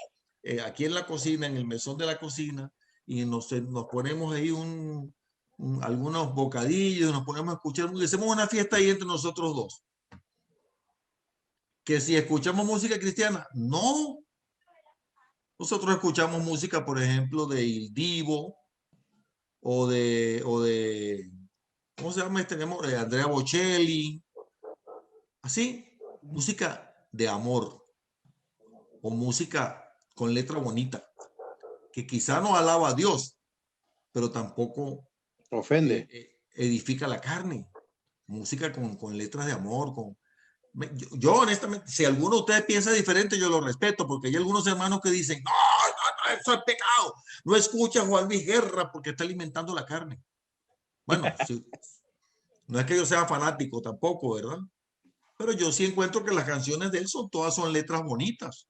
aquí en la cocina, en el mesón de la cocina, y nos ponemos ahí algunos bocadillos, nos ponemos a escuchar, y hacemos una fiesta ahí entre nosotros dos. Que si escuchamos música cristiana, no. Nosotros escuchamos música, por ejemplo, de Il Divo o de ¿cómo se llama? Tenemos Andrea Bocelli, así, música de amor o música con letra bonita, que quizá no alaba a Dios, pero tampoco Ofende. edifica la carne. Música con letras de amor, yo honestamente, si alguno de ustedes piensa diferente, yo lo respeto, porque hay algunos hermanos que dicen, no, eso es pecado. No escucha a Juan Luis Guerra porque está alimentando la carne. Bueno, sí, no es que yo sea fanático tampoco, ¿verdad? Pero yo sí encuentro que las canciones de él todas son letras bonitas.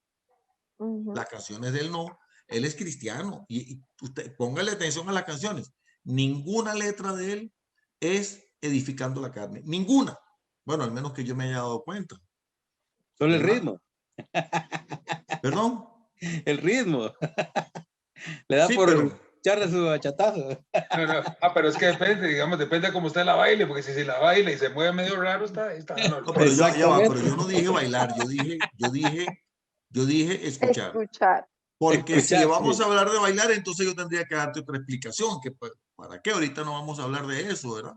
Las canciones de él no. Él es cristiano y usted póngale atención a las canciones. Ninguna letra de él es edificando la carne. Ninguna. Bueno, al menos que yo me haya dado cuenta. Solo el ritmo. ¿Perdón? El ritmo. Le da Sí, por echarle su bachatazo. No. Pero es que depende, digamos, depende de cómo usted la baile, porque si la baila y se mueve medio raro, está no, pero pero yo no dije bailar, yo dije escuchar. Porque si vamos a hablar de bailar, entonces yo tendría que darte otra explicación, que pues, ¿para qué? Ahorita no vamos a hablar de eso, ¿verdad?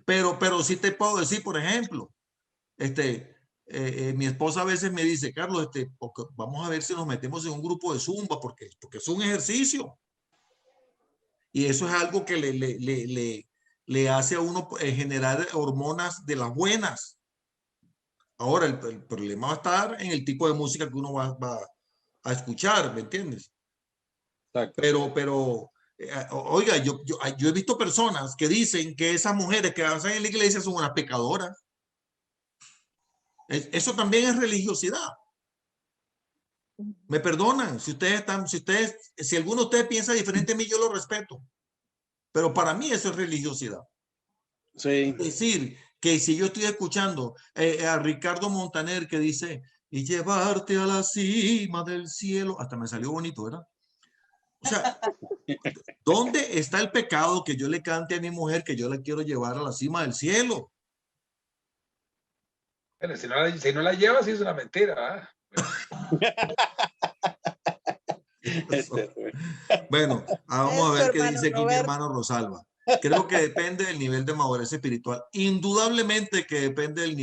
Pero sí te puedo decir, por ejemplo, mi esposa a veces me dice, Carlos, vamos a ver si nos metemos en un grupo de zumba, porque es un ejercicio. Y eso es algo que le hace a uno generar hormonas de las buenas. Ahora, el problema va a estar en el tipo de música que uno va a escuchar, ¿me entiendes? Exacto. Pero oiga, yo he visto personas que dicen que esas mujeres que hacen en la iglesia son unas pecadoras. Eso también es religiosidad. Me perdonan, si alguno de ustedes piensa diferente a mí, yo lo respeto. Pero para mí eso es religiosidad. Sí. Es decir, que si yo estoy escuchando a Ricardo Montaner que dice, y llevarte a la cima del cielo, hasta me salió bonito, ¿verdad? O sea, ¿dónde está el pecado que yo le cante a mi mujer que yo la quiero llevar a la cima del cielo? Bueno, si no la llevas, sí es una mentira. Bueno, vamos a Eso, ver qué hermano dice aquí mi Roberto. hermano Rosalba. Creo que depende del nivel de madurez espiritual. Indudablemente que depende del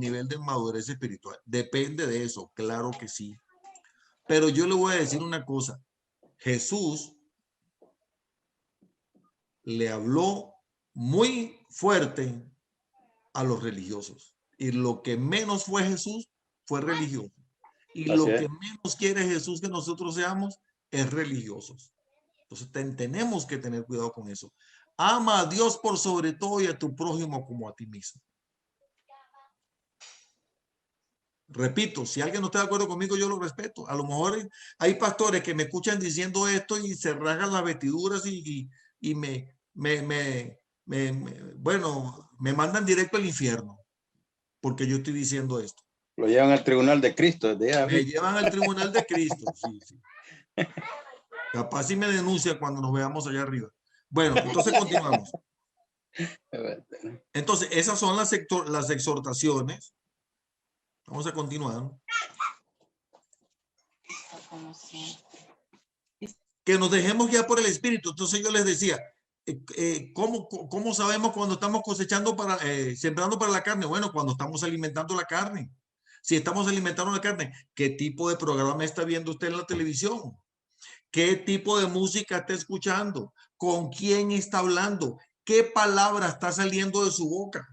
nivel de madurez espiritual. Depende de eso, claro que sí. Pero yo le voy a decir una cosa. Jesús le habló muy fuerte a los religiosos. Y lo que menos fue Jesús fue religioso. Y Así lo es. que menos quiere Jesús que nosotros seamos es religiosos. Entonces tenemos que tener cuidado con eso. Ama a Dios por sobre todo y a tu prójimo como a ti mismo. Repito, si alguien no está de acuerdo conmigo, yo lo respeto. A lo mejor hay pastores que me escuchan diciendo esto y se rasgan las vestiduras y bueno, me mandan directo al infierno porque yo estoy diciendo esto. Lo llevan al tribunal de Cristo. Me llevan al tribunal de Cristo. Sí, sí. Capaz si me denuncia cuando nos veamos allá arriba. Bueno, entonces continuamos. Entonces, esas son las exhortaciones. Vamos a continuar. Que nos dejemos guiar por el Espíritu. Entonces yo les decía, ¿cómo sabemos cuando estamos cosechando sembrando para la carne? Bueno, cuando estamos alimentando la carne. Si estamos alimentando la carne, ¿qué tipo de programa está viendo usted en la televisión? ¿Qué tipo de música está escuchando? ¿Con quién está hablando? ¿Qué palabra está saliendo de su boca?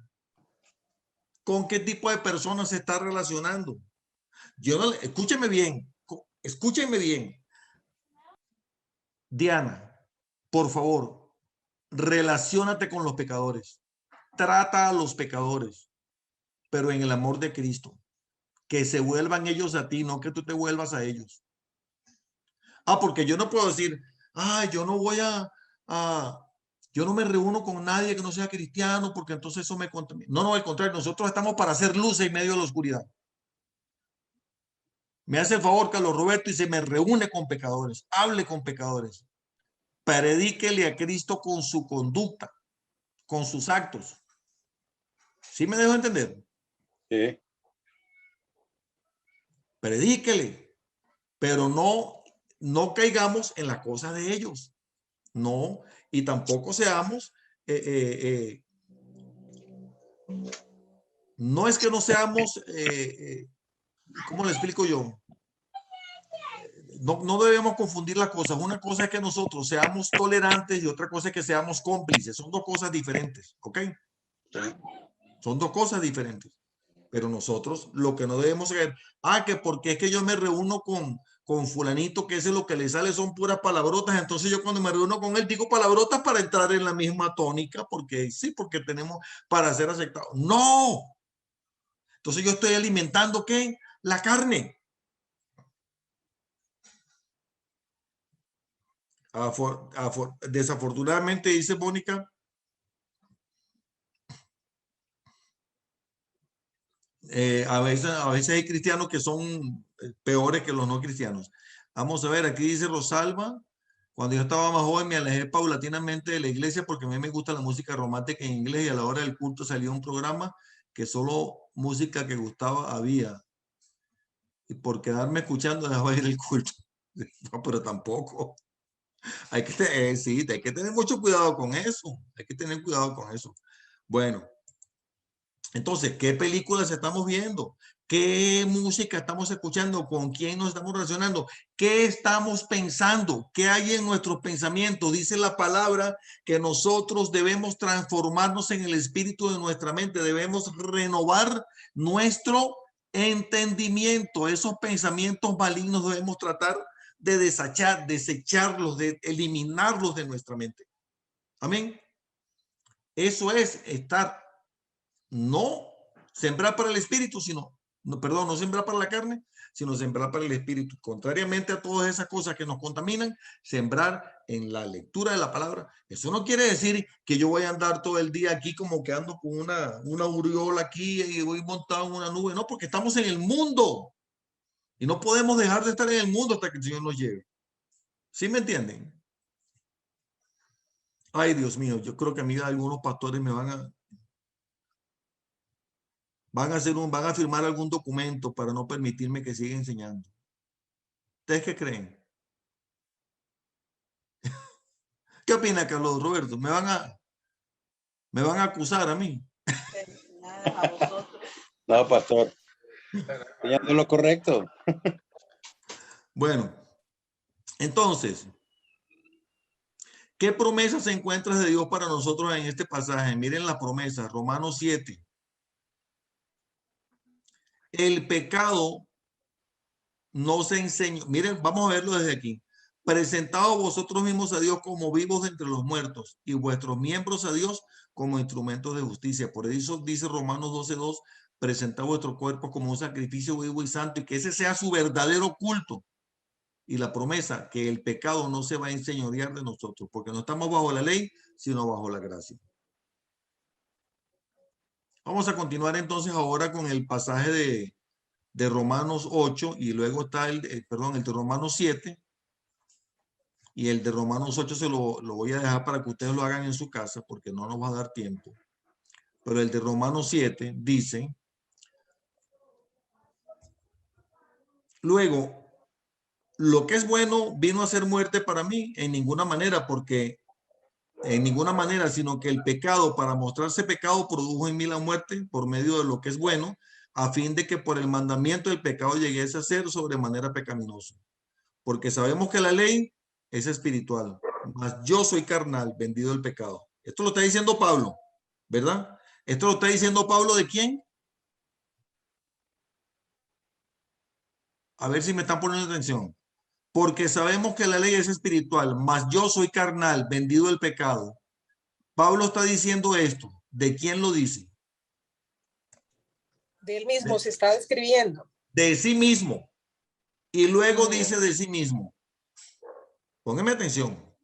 ¿Con qué tipo de personas se está relacionando? Escúcheme bien, escúcheme bien. Diana, por favor, relaciónate con los pecadores. Trata a los pecadores, pero en el amor de Cristo. Que se vuelvan ellos a ti, no que tú te vuelvas a ellos. Porque yo no puedo decir, yo no voy yo no me reúno con nadie que no sea cristiano porque entonces eso me contamina. No, al contrario, nosotros estamos para hacer luz en medio de la oscuridad. Me hace el favor, Carlos Roberto, y se me reúne con pecadores, hable con pecadores, predíquele a Cristo con su conducta, con sus actos. ¿Sí me dejo entender? Sí. Predíquele, pero no caigamos en las cosas de ellos. No, y tampoco seamos, no es que no seamos, ¿cómo le explico yo? No debemos confundir las cosas. Una cosa es que nosotros seamos tolerantes y otra cosa es que seamos cómplices. Son dos cosas diferentes, ¿ok? Son dos cosas diferentes. Pero nosotros lo que no debemos hacer, que porque es que yo me reúno con fulanito, que ese lo que le sale son puras palabrotas, entonces yo cuando me reúno con él digo palabrotas para entrar en la misma tónica, porque sí, porque tenemos para ser aceptados. No. Entonces yo estoy alimentando, ¿qué? La carne. Desafortunadamente, dice Mónica, a veces hay cristianos que son peores que los no cristianos. Vamos a ver, aquí dice Rosalba, cuando yo estaba más joven me alejé paulatinamente de la iglesia porque a mí me gusta la música romántica en inglés y a la hora del culto salía un programa que solo música que gustaba había. Y por quedarme escuchando dejaba ir el culto. No, pero tampoco. Hay que tener mucho cuidado con eso. Hay que tener cuidado con eso. Bueno, entonces, ¿qué películas estamos viendo? ¿Qué música estamos escuchando? ¿Con quién nos estamos relacionando? ¿Qué estamos pensando? ¿Qué hay en nuestros pensamientos? Dice la palabra que nosotros debemos transformarnos en el espíritu de nuestra mente. Debemos renovar nuestro entendimiento. Esos pensamientos malignos debemos tratar de desecharlos, de eliminarlos de nuestra mente. Amén. Eso es estar, no sembrar para el espíritu, no sembrar para la carne, sino sembrar para el espíritu. Contrariamente a todas esas cosas que nos contaminan, sembrar en la lectura de la palabra. Eso no quiere decir que yo voy a andar todo el día aquí como que ando con una aureola aquí y voy montado en una nube. No, porque estamos en el mundo y no podemos dejar de estar en el mundo hasta que el Señor nos lleve. ¿Sí me entienden? Ay, Dios mío, yo creo que a mí algunos pastores me van a... van a firmar algún documento para no permitirme que siga enseñando. ¿Ustedes qué creen? ¿Qué opina Carlos Roberto? ¿Me van a acusar a mí? No, pastor. Enseñando lo correcto. Bueno, entonces, ¿qué promesa se encuentra de Dios para nosotros en este pasaje? Miren la promesa, Romanos 7. El pecado no se enseñó. Miren, vamos a verlo desde aquí. Presentaos vosotros mismos a Dios como vivos de entre los muertos y vuestros miembros a Dios como instrumentos de justicia. Por eso dice Romanos 12:2, presentad vuestro cuerpo como un sacrificio vivo y santo y que ese sea su verdadero culto. Y la promesa que el pecado no se va a enseñorear de nosotros, porque no estamos bajo la ley, sino bajo la gracia. Vamos a continuar entonces ahora con el pasaje de Romanos 8 y luego está el de Romanos 7 y el de Romanos 8 se lo voy a dejar para que ustedes lo hagan en su casa porque no nos va a dar tiempo. Pero el de Romanos 7 dice, luego, lo que es bueno vino a ser muerte para mí en ninguna manera, sino que el pecado, para mostrarse pecado, produjo en mí la muerte por medio de lo que es bueno, a fin de que por el mandamiento el pecado llegase a ser sobremanera pecaminoso. Porque sabemos que la ley es espiritual, mas yo soy carnal, vendido del pecado. Esto lo está diciendo Pablo, ¿verdad? Esto lo está diciendo Pablo ¿de quién? A ver si me están poniendo atención. Porque sabemos que la ley es espiritual, mas yo soy carnal, vendido del pecado. Pablo está diciendo esto. ¿De quién lo dice? De él mismo se está describiendo. De sí mismo. Y luego dice de sí mismo. Póngame atención.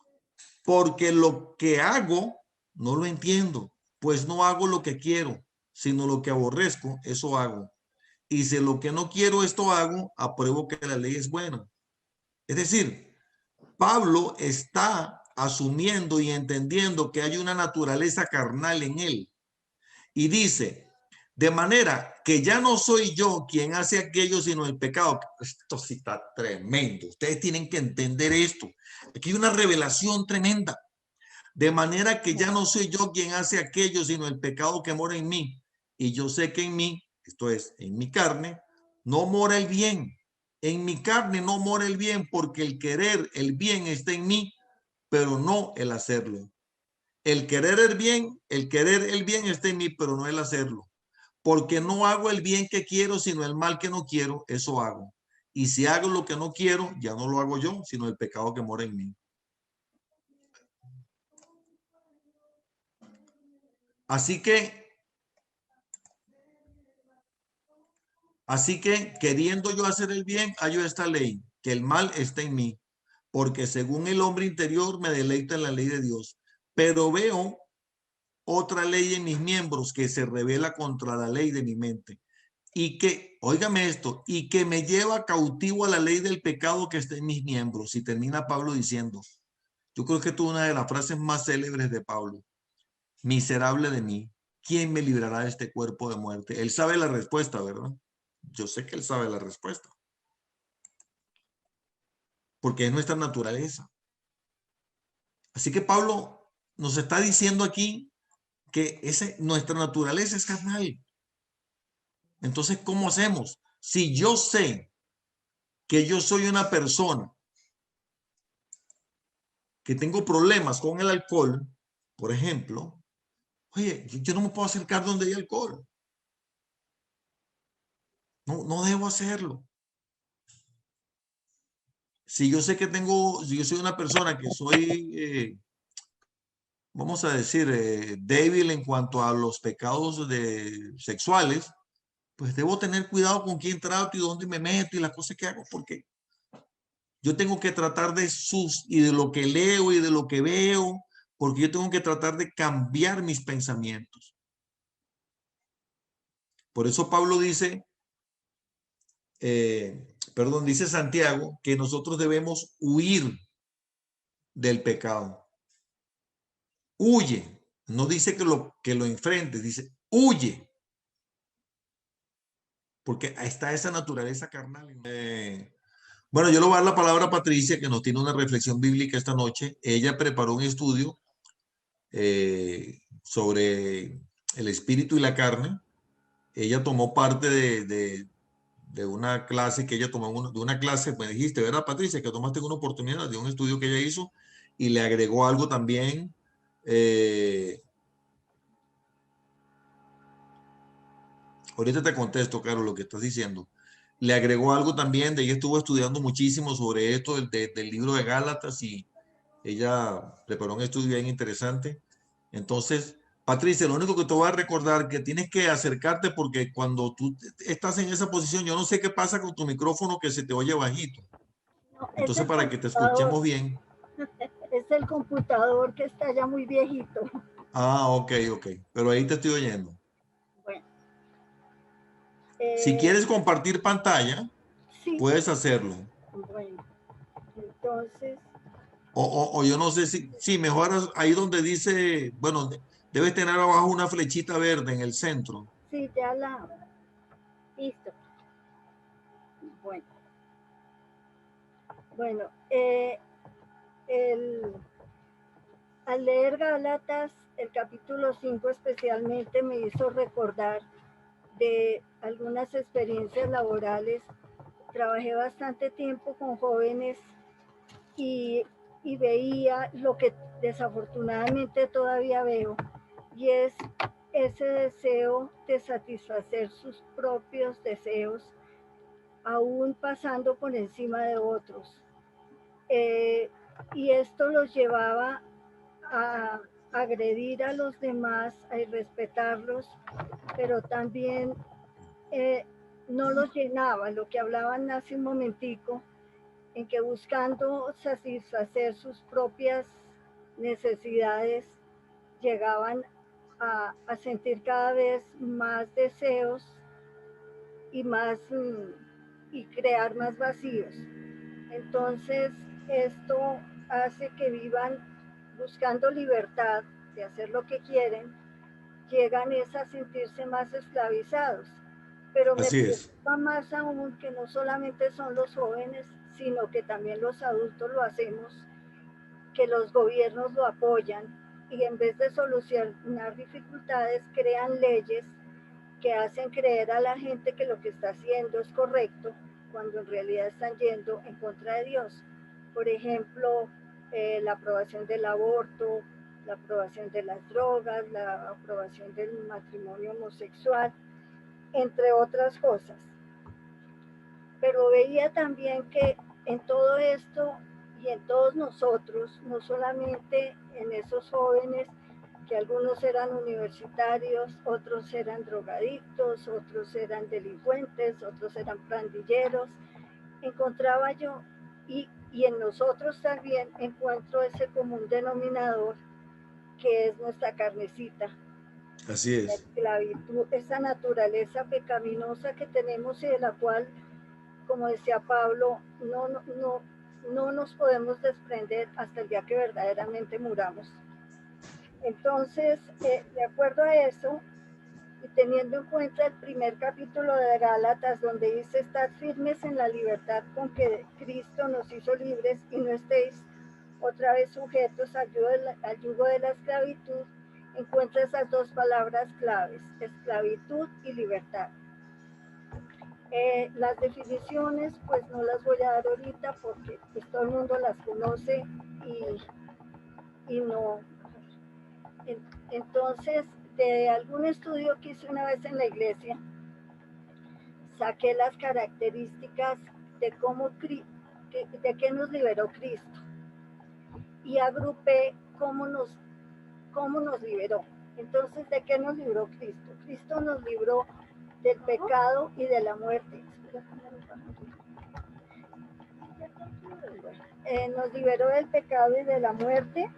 Porque lo que hago no lo entiendo, pues no hago lo que quiero, sino lo que aborrezco, eso hago. Y si lo que no quiero esto hago, apruebo que la ley es buena. Es decir, Pablo está asumiendo y entendiendo que hay una naturaleza carnal en él. Y dice, de manera que ya no soy yo quien hace aquello, sino el pecado. Esto sí está tremendo. Ustedes tienen que entender esto. Aquí hay una revelación tremenda. De manera que ya no soy yo quien hace aquello, sino el pecado que mora en mí. Y yo sé que en mí, esto es, en mi carne, no mora el bien. En mi carne no mora el bien, porque el querer el bien está en mí, pero no el hacerlo. El querer el bien está en mí, pero no el hacerlo. Porque no hago el bien que quiero, sino el mal que no quiero, eso hago. Y si hago lo que no quiero, ya no lo hago yo, sino el pecado que mora en mí. Así que queriendo yo hacer el bien, hallo esta ley, que el mal está en mí, porque según el hombre interior me deleita en la ley de Dios, pero veo otra ley en mis miembros que se revela contra la ley de mi mente y que, óigame esto, y que me lleva cautivo a la ley del pecado que está en mis miembros. Y termina Pablo diciendo, yo creo que es una de las frases más célebres de Pablo, miserable de mí, ¿quién me librará de este cuerpo de muerte? Él sabe la respuesta, ¿verdad? Yo sé que él sabe la respuesta. Porque es nuestra naturaleza. Así que Pablo nos está diciendo aquí que nuestra naturaleza es carnal. Entonces, ¿cómo hacemos? Si yo sé que yo soy una persona que tengo problemas con el alcohol, por ejemplo, oye, yo no me puedo acercar donde hay alcohol. No debo hacerlo. Si yo sé que si yo soy una persona que soy, vamos a decir, débil en cuanto a los pecados sexuales, pues debo tener cuidado con quién trato y dónde me meto y las cosas que hago, porque yo tengo que tratar y de lo que leo y de lo que veo, porque yo tengo que tratar de cambiar mis pensamientos. Por eso Pablo dice, dice Santiago, que nosotros debemos huir del pecado. Huye. No dice que lo enfrentes, dice huye. porque está esa naturaleza carnal. Bueno, yo le voy a dar la palabra a Patricia, que nos tiene una reflexión bíblica esta noche. Ella preparó un estudio sobre el espíritu y la carne. Ella tomó parte de una clase que ella tomó, de una clase, me dijiste, ¿verdad, Patricia? Que tomaste una oportunidad de un estudio que ella hizo y le agregó algo también. Ahorita te contesto, claro, lo que estás diciendo. Le agregó algo también, de ella estuvo estudiando muchísimo sobre esto del libro de Gálatas y ella preparó un estudio bien interesante. Entonces, Patricia, lo único que te voy a recordar que tienes que acercarte porque cuando tú estás en esa posición, yo no sé qué pasa con tu micrófono que se te oye bajito. No, es Entonces, el para que te computador, escuchemos bien. es el computador que está ya muy viejito. Ah, ok. Pero ahí te estoy oyendo. Bueno, Si quieres compartir pantalla, sí, puedes hacerlo. bueno, entonces, O yo no sé si mejoras ahí donde dice, bueno, debes tener abajo una flechita verde en el centro. sí, ya listo. Bueno, al leer Gálatas, el capítulo 5 especialmente me hizo recordar de algunas experiencias laborales. Trabajé bastante tiempo con jóvenes y veía lo que desafortunadamente todavía veo, y es ese deseo de satisfacer sus propios deseos, aún pasando por encima de otros. Y esto los llevaba a agredir a los demás, a irrespetarlos, pero también no los llenaba, lo que hablaban hace un momentico, en que buscando satisfacer sus propias necesidades, llegaban a sentir cada vez más deseos y y crear más vacíos. Entonces, esto hace que vivan buscando libertad de hacer lo que quieren, llegan a sentirse más esclavizados. Pero me preocupa más aún que no solamente son los jóvenes, sino que también los adultos lo hacemos, que los gobiernos lo apoyan y en vez de solucionar dificultades crean leyes que hacen creer a la gente que lo que está haciendo es correcto, cuando en realidad están yendo en contra de Dios. Por ejemplo, la aprobación del aborto, la aprobación de las drogas, la aprobación del matrimonio homosexual, entre otras cosas. Pero veía también que en todo esto y en todos nosotros, no solamente en esos jóvenes, que algunos eran universitarios, otros eran drogadictos, otros eran delincuentes, otros eran pandilleros, encontraba yo, y en nosotros también encuentro ese común denominador que es nuestra carnecita. Así es. La esclavitud, esa naturaleza pecaminosa que tenemos y de la cual, como decía Pablo, no nos podemos desprender hasta el día que verdaderamente muramos. Entonces, de acuerdo a eso, y teniendo en cuenta el primer capítulo de Gálatas, donde dice: estad firmes en la libertad con que Cristo nos hizo libres y no estéis otra vez sujetos al yugo de la esclavitud, encuentra esas dos palabras claves: esclavitud y libertad. Las definiciones pues no las voy a dar ahorita porque pues todo el mundo las conoce y no. Entonces, de algún estudio que hice una vez en la iglesia, saqué las características de de qué nos liberó Cristo y agrupé cómo nos liberó. Entonces, ¿de qué nos libró Cristo? Cristo nos libró del pecado y de la muerte. Nos liberó del pecado y de la muerte.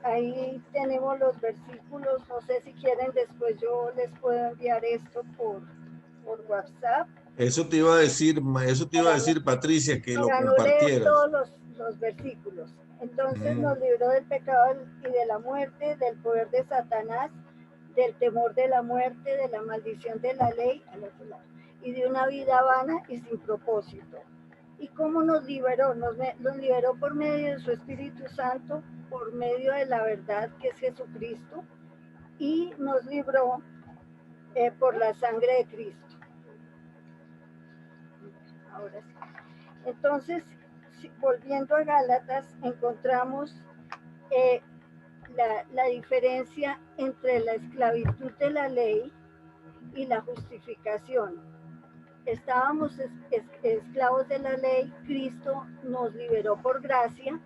Ahí tenemos los versículos, no sé si quieren, después yo les puedo enviar esto por WhatsApp. Eso te iba a decir, Patricia, que lo compartieras. Todos los versículos. Entonces nos libró del pecado y de la muerte, del poder de Satanás, del temor de la muerte, de la maldición de la ley, al otro lado, y de una vida vana y sin propósito. ¿Y cómo nos liberó? Nos liberó por medio de su Espíritu Santo, por medio de la verdad que es Jesucristo, y nos libró por la sangre de Cristo. Ahora sí. Entonces, volviendo a Gálatas, encontramos la diferencia entre la esclavitud de la ley y la justificación. Estábamos esclavos de la ley, Cristo nos liberó por gracia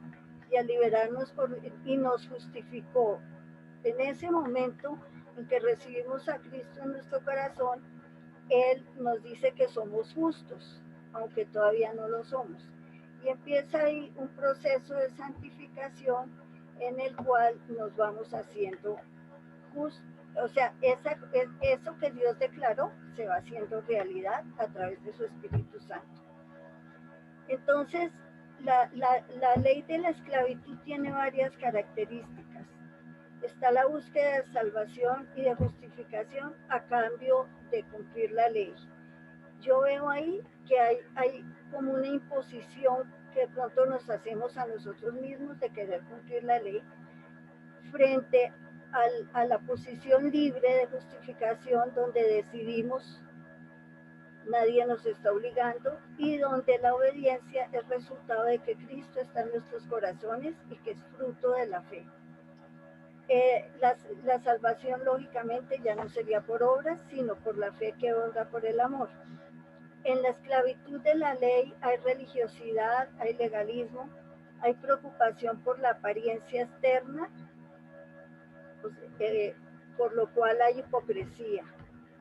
y al liberarnos y nos justificó. En ese momento en que recibimos a Cristo en nuestro corazón, Él nos dice que somos justos, aunque todavía no lo somos. Y empieza ahí un proceso de santificación en el cual nos vamos haciendo justos. O sea, eso que Dios declaró se va haciendo realidad a través de su Espíritu Santo. Entonces, la ley de la esclavitud tiene varias características. Está la búsqueda de salvación y de justificación a cambio de cumplir la ley. Yo veo ahí que hay como una imposición que de pronto nos hacemos a nosotros mismos de querer cumplir la ley frente a la posición libre de justificación donde decidimos, nadie nos está obligando, y donde la obediencia es resultado de que Cristo está en nuestros corazones y que es fruto de la fe. La salvación lógicamente ya no sería por obras, sino por la fe que obra por el amor. En la esclavitud de la ley hay religiosidad, hay legalismo, hay preocupación por la apariencia externa, pues, por lo cual hay hipocresía.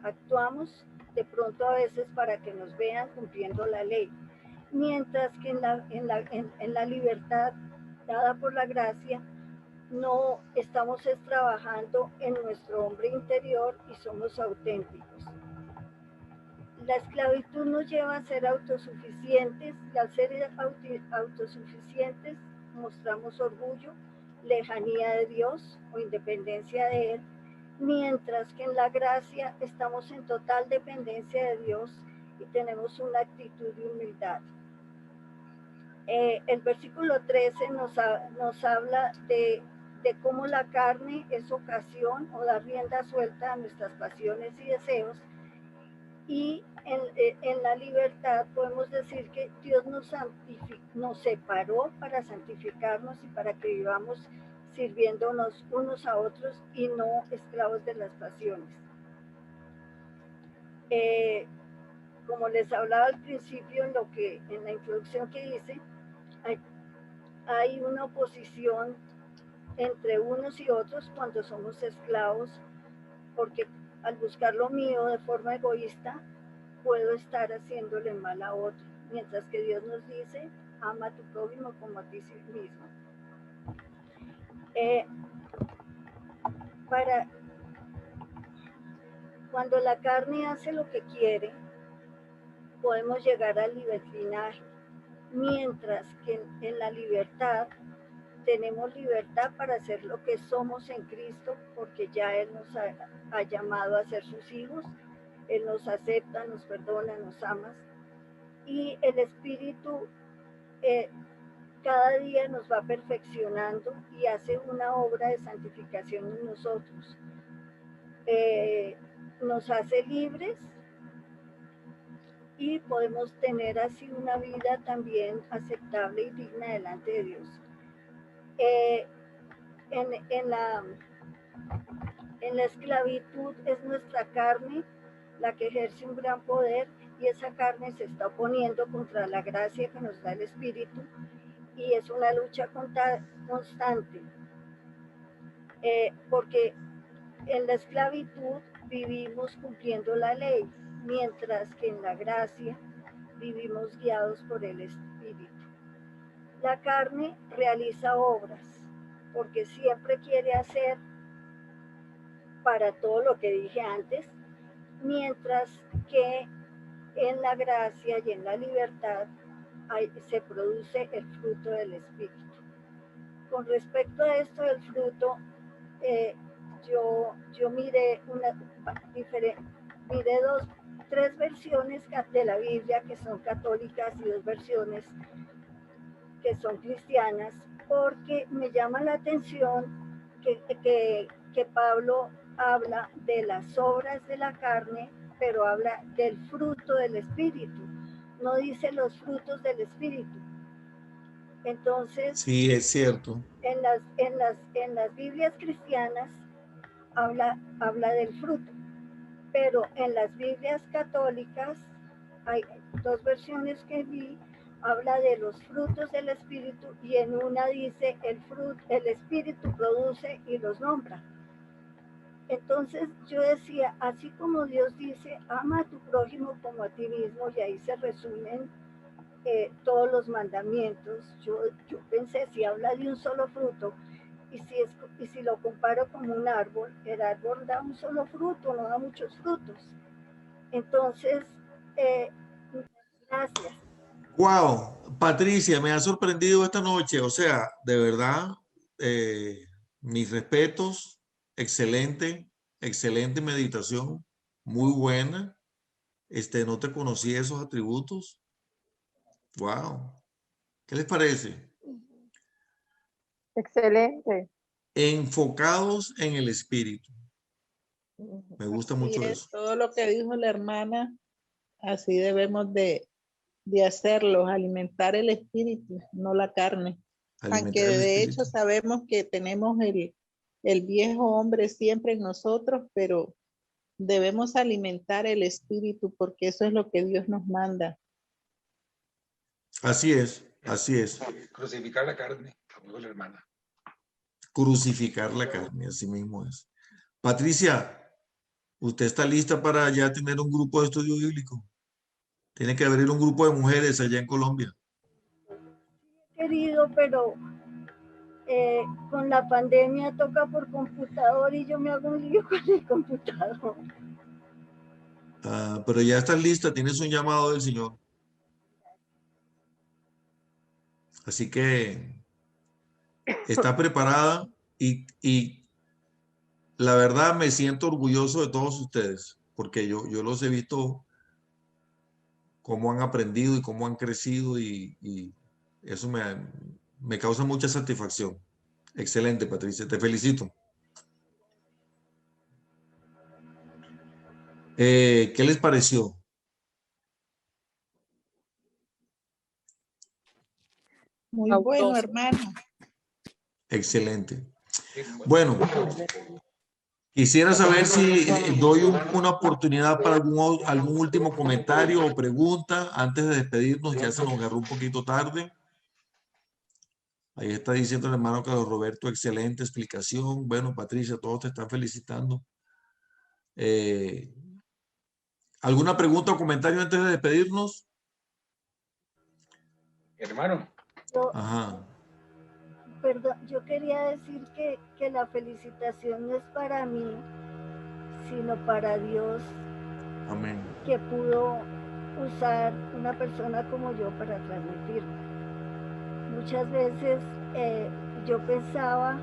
Actuamos de pronto a veces para que nos vean cumpliendo la ley, mientras que en la libertad dada por la gracia, no estamos trabajando en nuestro hombre interior y somos auténticos. La esclavitud nos lleva a ser autosuficientes y al ser autosuficientes mostramos orgullo, lejanía de Dios o independencia de Él, mientras que en la gracia estamos en total dependencia de Dios y tenemos una actitud de humildad. El versículo 13 nos habla de cómo la carne es ocasión o da rienda suelta a nuestras pasiones y deseos, y en la libertad podemos decir que Dios nos separó para santificarnos y para que vivamos sirviéndonos unos a otros y no esclavos de las pasiones. Como les hablaba al principio en la introducción que hice, hay una oposición entre unos y otros cuando somos esclavos, porque al buscar lo mío de forma egoísta, puedo estar haciéndole mal a otro, mientras que Dios nos dice, ama a tu prójimo como a ti mismo. Cuando la carne hace lo que quiere, podemos llegar al libertinaje, mientras que en la libertad tenemos libertad para hacer lo que somos en Cristo, porque ya Él nos ha llamado a ser sus hijos. Él nos acepta, nos perdona, nos ama, y el Espíritu cada día nos va perfeccionando y hace una obra de santificación en nosotros. Nos hace libres y podemos tener así una vida también aceptable y digna delante de Dios. En la esclavitud es nuestra carne la que ejerce un gran poder, y esa carne se está oponiendo contra la gracia que nos da el Espíritu, y es una lucha constante, porque en la esclavitud vivimos cumpliendo la ley, mientras que en la gracia vivimos guiados por el Espíritu. La carne realiza obras porque siempre quiere hacer para todo lo que dije antes, mientras que en la gracia y en la libertad se produce el fruto del Espíritu. Con respecto a esto del fruto, yo miré miré tres versiones de la Biblia que son católicas y 2 versiones que son cristianas, porque me llama la atención que Pablo habla de las obras de la carne, pero habla del fruto del Espíritu, no dice los frutos del Espíritu. Entonces, sí, es cierto. En las Biblias cristianas habla del fruto, pero en las Biblias católicas hay 2 versiones que vi, habla de los frutos del Espíritu, y en una dice el Espíritu produce y los nombra. Entonces yo decía, así como Dios dice, ama a tu prójimo como a ti mismo, y ahí se resumen todos los mandamientos, yo pensé, si habla de un solo fruto, y si lo comparo con un árbol, el árbol da un solo fruto, no da muchos frutos. Entonces, gracias. Wow, Patricia, me ha sorprendido esta noche. O sea, de verdad, mis respetos, excelente meditación, muy buena. No te conocía esos atributos. Wow, ¿qué les parece? Excelente. Enfocados en el espíritu. Me gusta mucho eso. Todo lo que dijo la hermana, así debemos de hacerlo, alimentar el espíritu, no la carne. Aunque de hecho sabemos que tenemos el viejo hombre siempre en nosotros, pero debemos alimentar el espíritu porque eso es lo que Dios nos manda. Así es, así es. Crucificar la carne, como dijo la hermana. Crucificar la carne, así mismo es. Patricia, ¿usted está lista para ya tener un grupo de estudio bíblico? Tiene que abrir un grupo de mujeres allá en Colombia. Querido, pero con la pandemia toca por computador y yo me hago un lío con el computador. Pero ya estás lista, tienes un llamado del Señor. Así que está preparada y la verdad me siento orgulloso de todos ustedes, porque yo los he visto cómo han aprendido y cómo han crecido y eso me causa mucha satisfacción. Excelente, Patricia, te felicito. ¿Qué les pareció? Muy bueno, hermano. Excelente. Bueno, quisiera saber si doy una oportunidad para algún último comentario o pregunta antes de despedirnos. Ya se nos agarró un poquito tarde. Ahí está diciendo el hermano Carlos Roberto, excelente explicación. Bueno, Patricia, todos te están felicitando. ¿Alguna pregunta o comentario antes de despedirnos? Hermano. Ajá. Perdón, yo quería decir que la felicitación no es para mí, sino para Dios. Amén. Que pudo usar una persona como yo para transmitirme. Muchas veces yo pensaba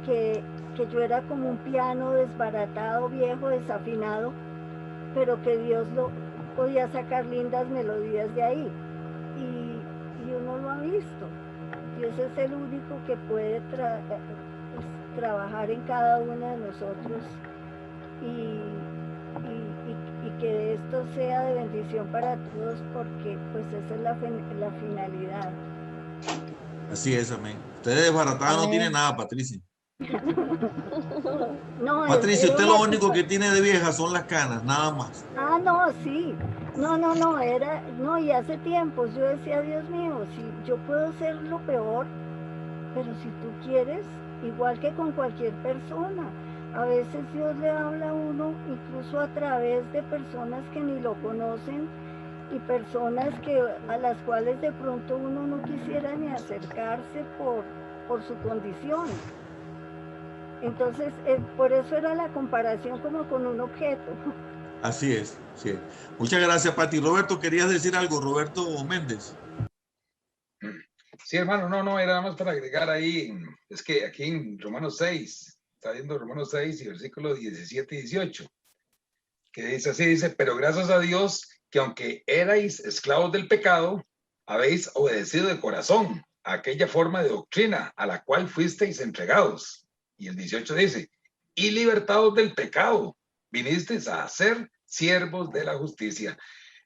que yo era como un piano desbaratado, viejo, desafinado, pero que Dios podía sacar lindas melodías de ahí. Y uno lo ha visto. Dios es el único que puede trabajar en cada uno de nosotros y que esto sea de bendición para todos, porque pues esa es la finalidad. Así es, amén. Ustedes desbaratadas no tiene nada, Patricia. No, Patricia, usted lo único que tiene de vieja son las canas, nada más. Ah, no, sí. No, y hace tiempos yo decía, Dios mío, si yo puedo ser lo peor, pero si tú quieres, igual que con cualquier persona, a veces Dios le habla a uno incluso a través de personas que ni lo conocen y personas a las cuales de pronto uno no quisiera ni acercarse por su condición. Entonces, por eso era la comparación como con un objeto. Así es, sí. Muchas gracias, Pati. Roberto, ¿querías decir algo? Roberto Méndez. Sí, hermano, no, era nada más para agregar ahí, es que aquí en Romanos 6, está viendo Romanos 6 y versículos 17 y 18, que dice así, dice, pero gracias a Dios que aunque erais esclavos del pecado, habéis obedecido de corazón a aquella forma de doctrina a la cual fuisteis entregados. Y el 18 dice, y libertados del pecado, vinisteis a ser siervos de la justicia.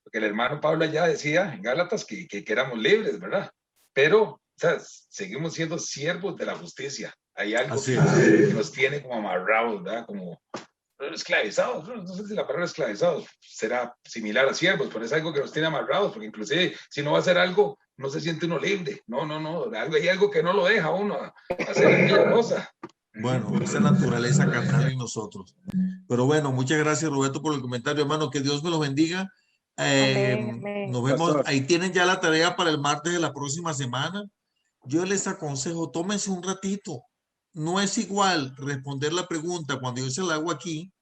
Porque el hermano Pablo ya decía en Gálatas que éramos libres, ¿verdad? Pero, o sea, seguimos siendo siervos de la justicia. Hay algo que nos tiene como amarrados, ¿verdad? Como esclavizados. No sé si la palabra esclavizados será similar a siervos, pero es algo que nos tiene amarrados, porque inclusive si no va a hacer algo, no se siente uno libre. No. Hay algo que no lo deja uno hacer aquella cosa. Bueno, esa naturaleza carnal en nosotros. Pero bueno, muchas gracias, Roberto, por el comentario, hermano. Que Dios me los bendiga. Nos vemos. Pastor. Ahí tienen ya la tarea para el martes de la próxima semana. Yo les aconsejo, tómense un ratito. No es igual responder la pregunta cuando yo se la hago aquí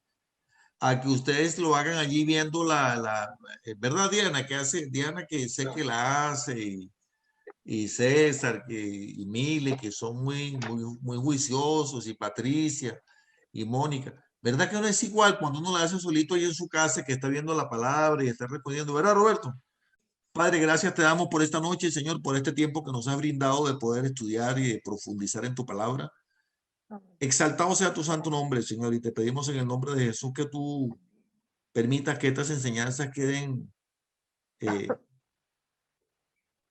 a que ustedes lo hagan allí viendo ¿verdad, Diana? Que hace Diana, que sé que la hace, y César, y Mile, que son muy juiciosos, y Patricia, y Mónica. ¿Verdad que no es igual cuando uno la hace solito ahí en su casa, que está viendo la palabra y está respondiendo? ¿Verdad, Roberto? Padre, gracias te damos por esta noche, Señor, por este tiempo que nos has brindado de poder estudiar y de profundizar en tu palabra. Exaltado sea tu santo nombre, Señor, y te pedimos en el nombre de Jesús que tú permitas que estas enseñanzas queden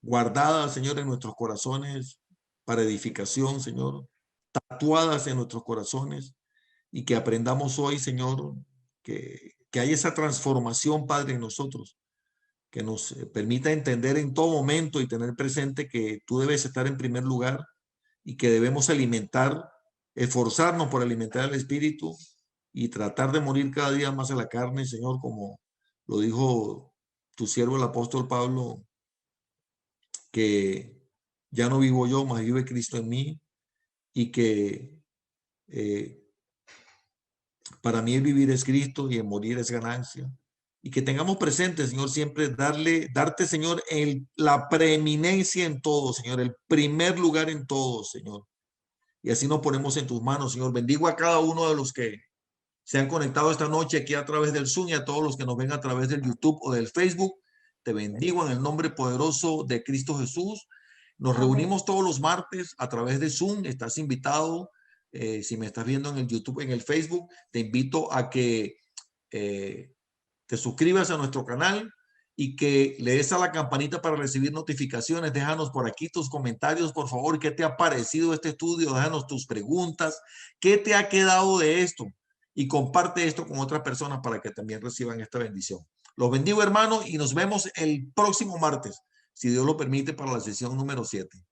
guardadas, Señor, en nuestros corazones para edificación, Señor, tatuadas en nuestros corazones, y que aprendamos hoy, Señor, que haya esa transformación, Padre, en nosotros, que nos permita entender en todo momento y tener presente que tú debes estar en primer lugar y que debemos esforzarnos por alimentar el espíritu y tratar de morir cada día más a la carne, Señor, como lo dijo tu siervo el apóstol Pablo, que ya no vivo yo, mas vive Cristo en mí, y que para mí el vivir es Cristo y el morir es ganancia. Y que tengamos presente, Señor, siempre darte, Señor, la preeminencia en todo, Señor, el primer lugar en todo, Señor. Y así nos ponemos en tus manos, Señor. Bendigo a cada uno de los que se han conectado esta noche aquí a través del Zoom y a todos los que nos ven a través del YouTube o del Facebook. Te bendigo en el nombre poderoso de Cristo Jesús. Nos reunimos todos los martes a través de Zoom. Estás invitado. Si me estás viendo en el YouTube, en el Facebook, te invito a que te suscribas a nuestro canal y que le des a la campanita para recibir notificaciones. Déjanos por aquí tus comentarios, por favor. ¿Qué te ha parecido este estudio? Déjanos tus preguntas. ¿Qué te ha quedado de esto? Y comparte esto con otras personas para que también reciban esta bendición. Los bendigo, hermano, y nos vemos el próximo martes, si Dios lo permite, para la sesión número 7.